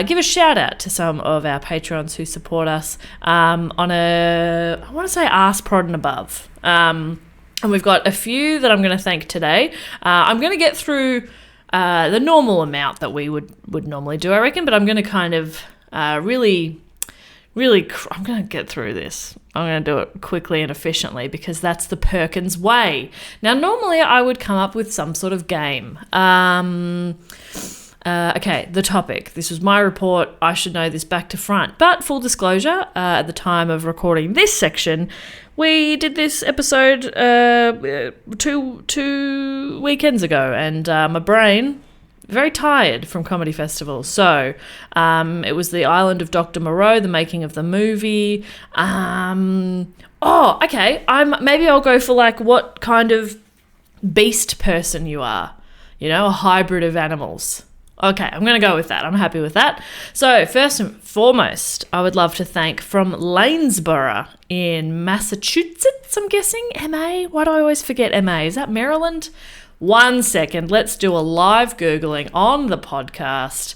give a shout out to some of our patrons who support us on I want to say ask, prod, and above. And we've got a few that I'm going to thank today. I'm going to get through the normal amount that we would normally do, I reckon, but I'm going to kind of I'm going to get through this. I'm going to do it quickly and efficiently because that's the Perkins way. Now, normally I would come up with some sort of game. Okay, the topic. This was my report. I should know this back to front. But full disclosure, at the time of recording this section, we did this episode two weekends ago, and my brain, very tired from comedy festivals. So it was the Island of Dr Moreau, the making of the movie. Maybe I'll go for what kind of beast person you are. A hybrid of animals. Okay, I'm going to go with that. I'm happy with that. So first and foremost, I would love to thank from Lanesborough in Massachusetts, I'm guessing. MA? Why do I always forget MA? Is that Maryland? 1 second. Let's do a live Googling on the podcast.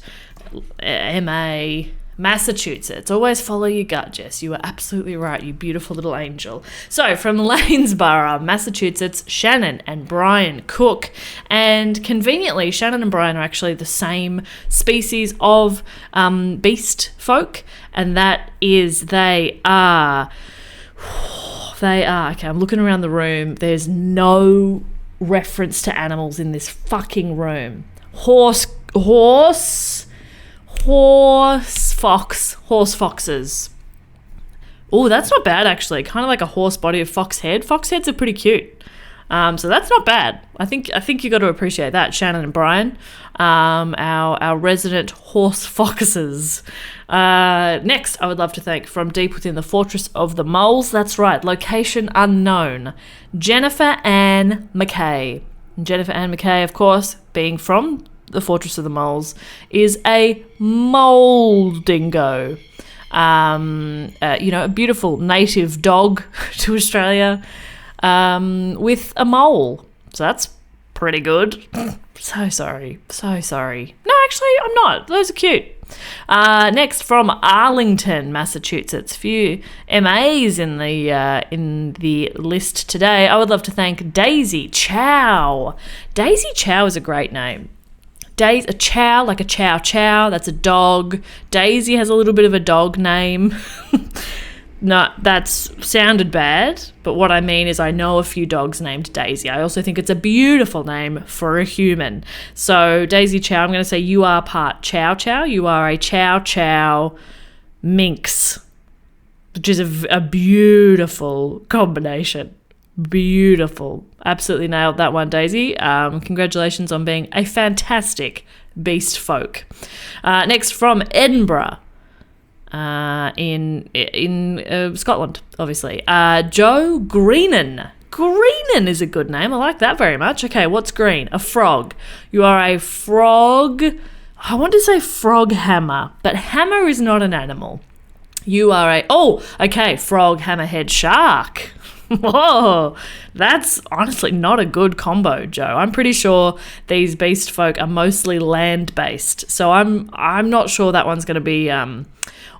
MA, Massachusetts. Always follow your gut, Jess. You are absolutely right, you beautiful little angel. So, from Lanesborough, Massachusetts, Shannon and Brian Cook. And conveniently, Shannon and Brian are actually the same species of beast folk, and that is they are, okay, I'm looking around the room. There's no reference to animals in this fucking room. Horse foxes. Oh, that's not bad actually. Kind of like a horse body of fox head. Fox heads are pretty cute. So that's not bad. I think you got to appreciate that, Shannon and Brian, our resident horse foxes. Next, I would love to thank from deep within the Fortress of the Moles. That's right, location unknown. Jennifer Ann McKay. Jennifer Ann McKay, of course, being from the Fortress of the Moles, is a mole dingo. A beautiful native dog to Australia with a mole. So that's pretty good. So sorry. No, actually, I'm not. Those are cute. Next, from Arlington, Massachusetts. Few MAs in the list today. I would love to thank Daisy Chow. Daisy Chow is a great name. A chow, like a chow chow, that's a dog. Daisy has a little bit of a dog name. No, that's sounded bad, but what I mean is I know a few dogs named Daisy. I also think it's a beautiful name for a human. So, Daisy Chow, I'm going to say you are part chow chow. You are a chow chow minx, which is a beautiful combination. Beautiful. Absolutely nailed that one, Daisy. Congratulations on being a fantastic beast folk. Next, from Edinburgh. in Scotland, obviously. Joe Greenan. Greenan is a good name. I like that very much. Okay, what's green? A frog. You are a frog. I want to say frog hammer, but hammer is not an animal. You are frog hammerhead shark. Whoa, that's honestly not a good combo, Joe. I'm pretty sure these beast folk are mostly land-based, so I'm not sure that one's going to be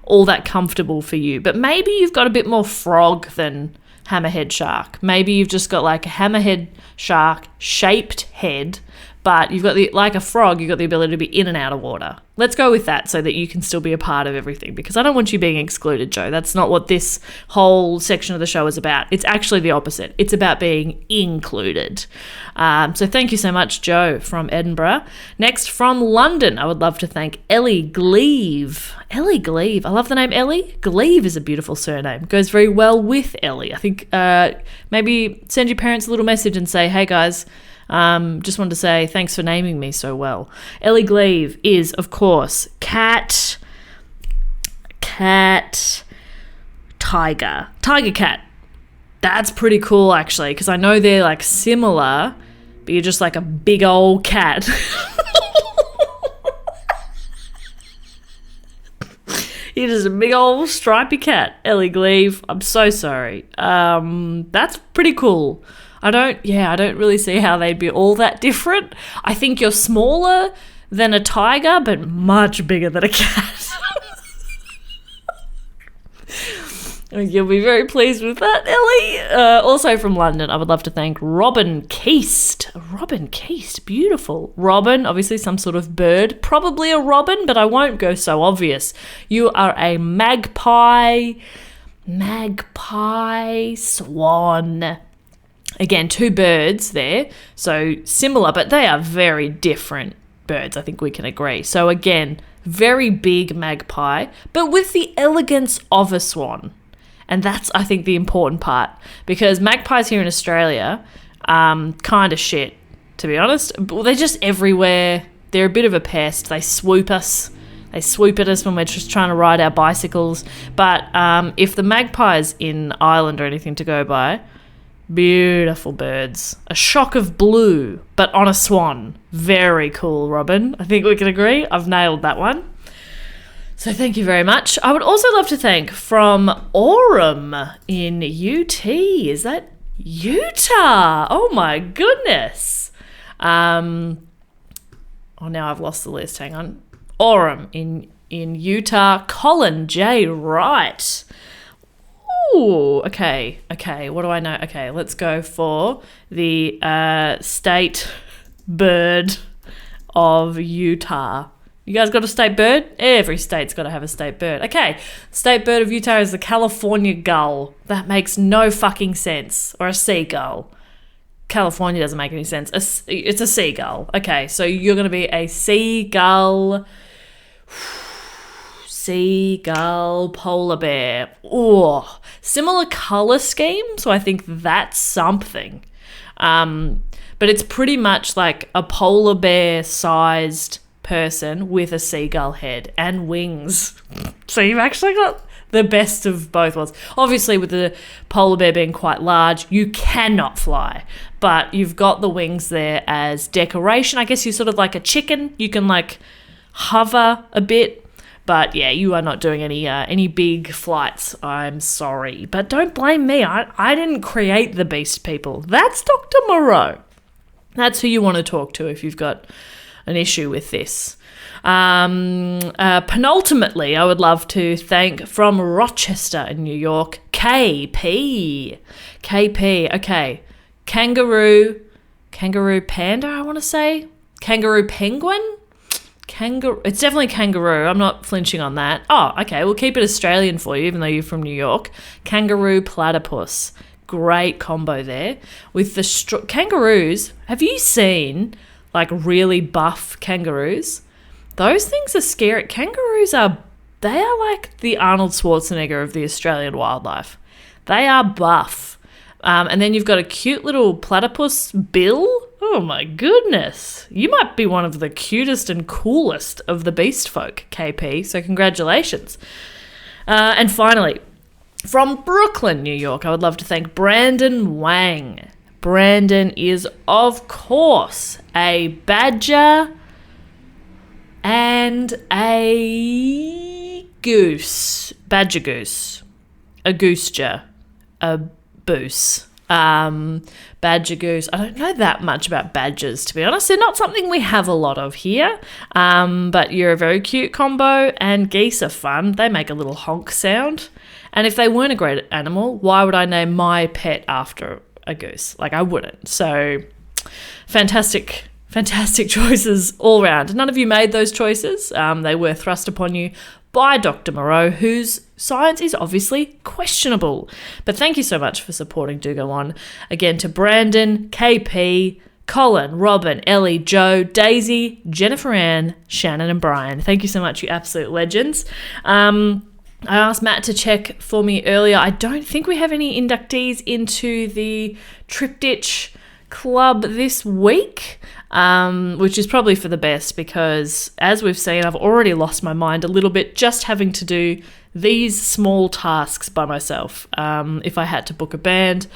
all that comfortable for you. But maybe you've got a bit more frog than hammerhead shark. Maybe you've just got like a hammerhead shark shaped head, but you've got like a frog, you've got the ability to be in and out of water. Let's go with that so that you can still be a part of everything, because I don't want you being excluded, Joe. That's not what this whole section of the show is about. It's actually the opposite. It's about being included. So thank you so much, Joe from Edinburgh. Next, from London, I would love to thank Ellie Gleave. Ellie Gleave. I love the name Ellie. Gleave is a beautiful surname. Goes very well with Ellie. I think maybe send your parents a little message and say, hey guys, just wanted to say thanks for naming me so well. Ellie Gleave is, of course, cat, tiger cat. That's pretty cool, actually, because I know they're like similar, but you're just like a big old cat. You're just a big old stripy cat, Ellie Gleave. I'm so sorry. That's pretty cool. I don't really see how they'd be all that different. I think you're smaller than a tiger, but much bigger than a cat. You'll be very pleased with that, Ellie. Also from London, I would love to thank Robin Keast. Robin Keast, beautiful. Robin, obviously some sort of bird. Probably a robin, but I won't go so obvious. You are a magpie swan. Again, two birds there, so similar, but they are very different birds, I think we can agree. So again, very big magpie, but with the elegance of a swan. And that's, I think, the important part, because magpies here in Australia, kind of shit, to be honest. They're just everywhere. They're a bit of a pest. They swoop us. They swoop at us when we're just trying to ride our bicycles. But if the magpie's in Ireland or anything to go by, beautiful birds. A shock of blue, but on a swan. Very cool, Robin. I think we can agree. I've nailed that one. So thank you very much. I would also love to thank from Orem in UT. Is that Utah? Oh my goodness. Now I've lost the list. Hang on. Orem in Utah. Colin J. Wright. Ooh, okay. What do I know? Okay, let's go for the state bird of Utah. You guys got a state bird? Every state's got to have a state bird. Okay, state bird of Utah is the California gull. That makes no fucking sense. Or a seagull. California doesn't make any sense. It's a seagull. Okay, so you're going to be a seagull. Seagull, polar bear. Oh, similar color scheme, so I think that's something. But it's pretty much like a polar bear sized person with a seagull head and wings. So you've actually got the best of both worlds. Obviously, with the polar bear being quite large, you cannot fly, but you've got the wings there as decoration. I guess you're sort of like a chicken. You can like hover a bit. But yeah, you are not doing any big flights. I'm sorry. But don't blame me. I didn't create the beast people. That's Dr. Moreau. That's who you want to talk to if you've got an issue with this. Penultimately, I would love to thank from Rochester in New York, KP. Okay. Kangaroo panda, I want to say. Kangaroo penguin? It's definitely kangaroo. I'm not flinching on that. Oh, okay. We'll keep it Australian for you, even though you're from New York. Kangaroo platypus. Great combo there. With the kangaroos, have you seen like really buff kangaroos? Those things are scary. Kangaroos they are like the Arnold Schwarzenegger of the Australian wildlife. They are buff. And then you've got a cute little platypus bill. Oh my goodness. You might be one of the cutest and coolest of the beast folk, KP. So congratulations. And finally, from Brooklyn, New York, I would love to thank Brandon Wang. Brandon is, of course, a badger and a goose. Badger goose. A gooseger. A boose. Badger goose. I don't know that much about badgers, to be honest. They're not something we have a lot of here. But you're a very cute combo, and geese are fun. They make a little honk sound. And if they weren't a great animal, why would I name my pet after a goose? Like, I wouldn't. So, fantastic choices all round. None of you made those choices. They were thrust upon you by Dr. Moreau, whose science is obviously questionable. But thank you so much for supporting Do Go On. Again, to Brandon, KP, Colin, Robin, Ellie, Joe, Daisy, Jennifer Ann, Shannon and Brian. Thank you so much, you absolute legends. I asked Matt to check for me earlier. I don't think we have any inductees into the Triptych Club this week, which is probably for the best because, as we've seen, I've already lost my mind a little bit just having to do these small tasks by myself. If I had to book a band,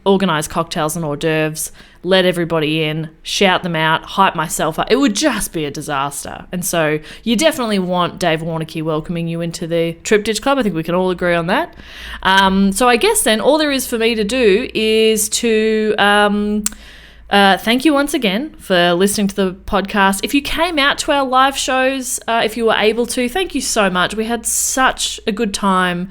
organise cocktails and hors d'oeuvres, let everybody in, shout them out, hype myself up, it would just be a disaster. And so you definitely want Dave Warnocky welcoming you into the Triptych Club. I think we can all agree on that. So I guess then all there is for me to do is to thank you once again for listening to the podcast. If you came out to our live shows, if you were able to, thank you so much. We had such a good time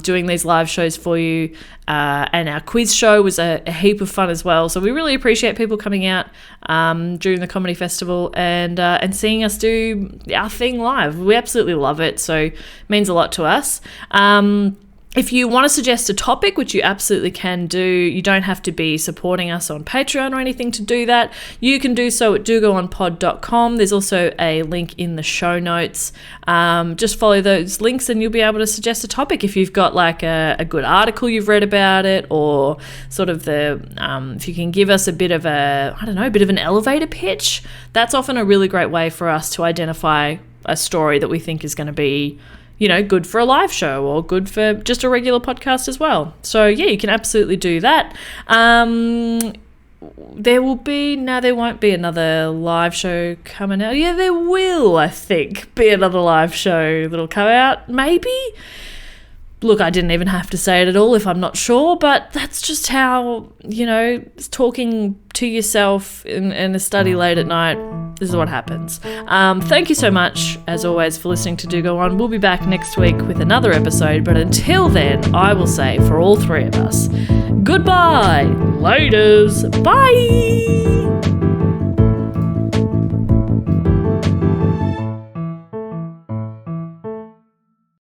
doing these live shows for you. And our quiz show was a heap of fun as well. So we really appreciate people coming out during the comedy festival and seeing us do our thing live. We absolutely love it. So it means a lot to us. If you want to suggest a topic, which you absolutely can do, you don't have to be supporting us on Patreon or anything to do that. You can do so at dogoonpod.com. There's also a link in the show notes. Just follow those links and you'll be able to suggest a topic. If you've got like a good article you've read about it, or sort of if you can give us a bit of an elevator pitch, that's often a really great way for us to identify a story that we think is going to be, good for a live show or good for just a regular podcast as well. So, yeah, you can absolutely do that. There won't be another live show coming out. Yeah, there will, I think, be another live show that'll come out, maybe. Look, I didn't even have to say it at all if I'm not sure, but that's just how, talking to yourself in a study late at night, this is what happens. Thank you so much, as always, for listening to Do Go On. We'll be back next week with another episode, but until then, I will say, for all three of us, goodbye, laters, bye!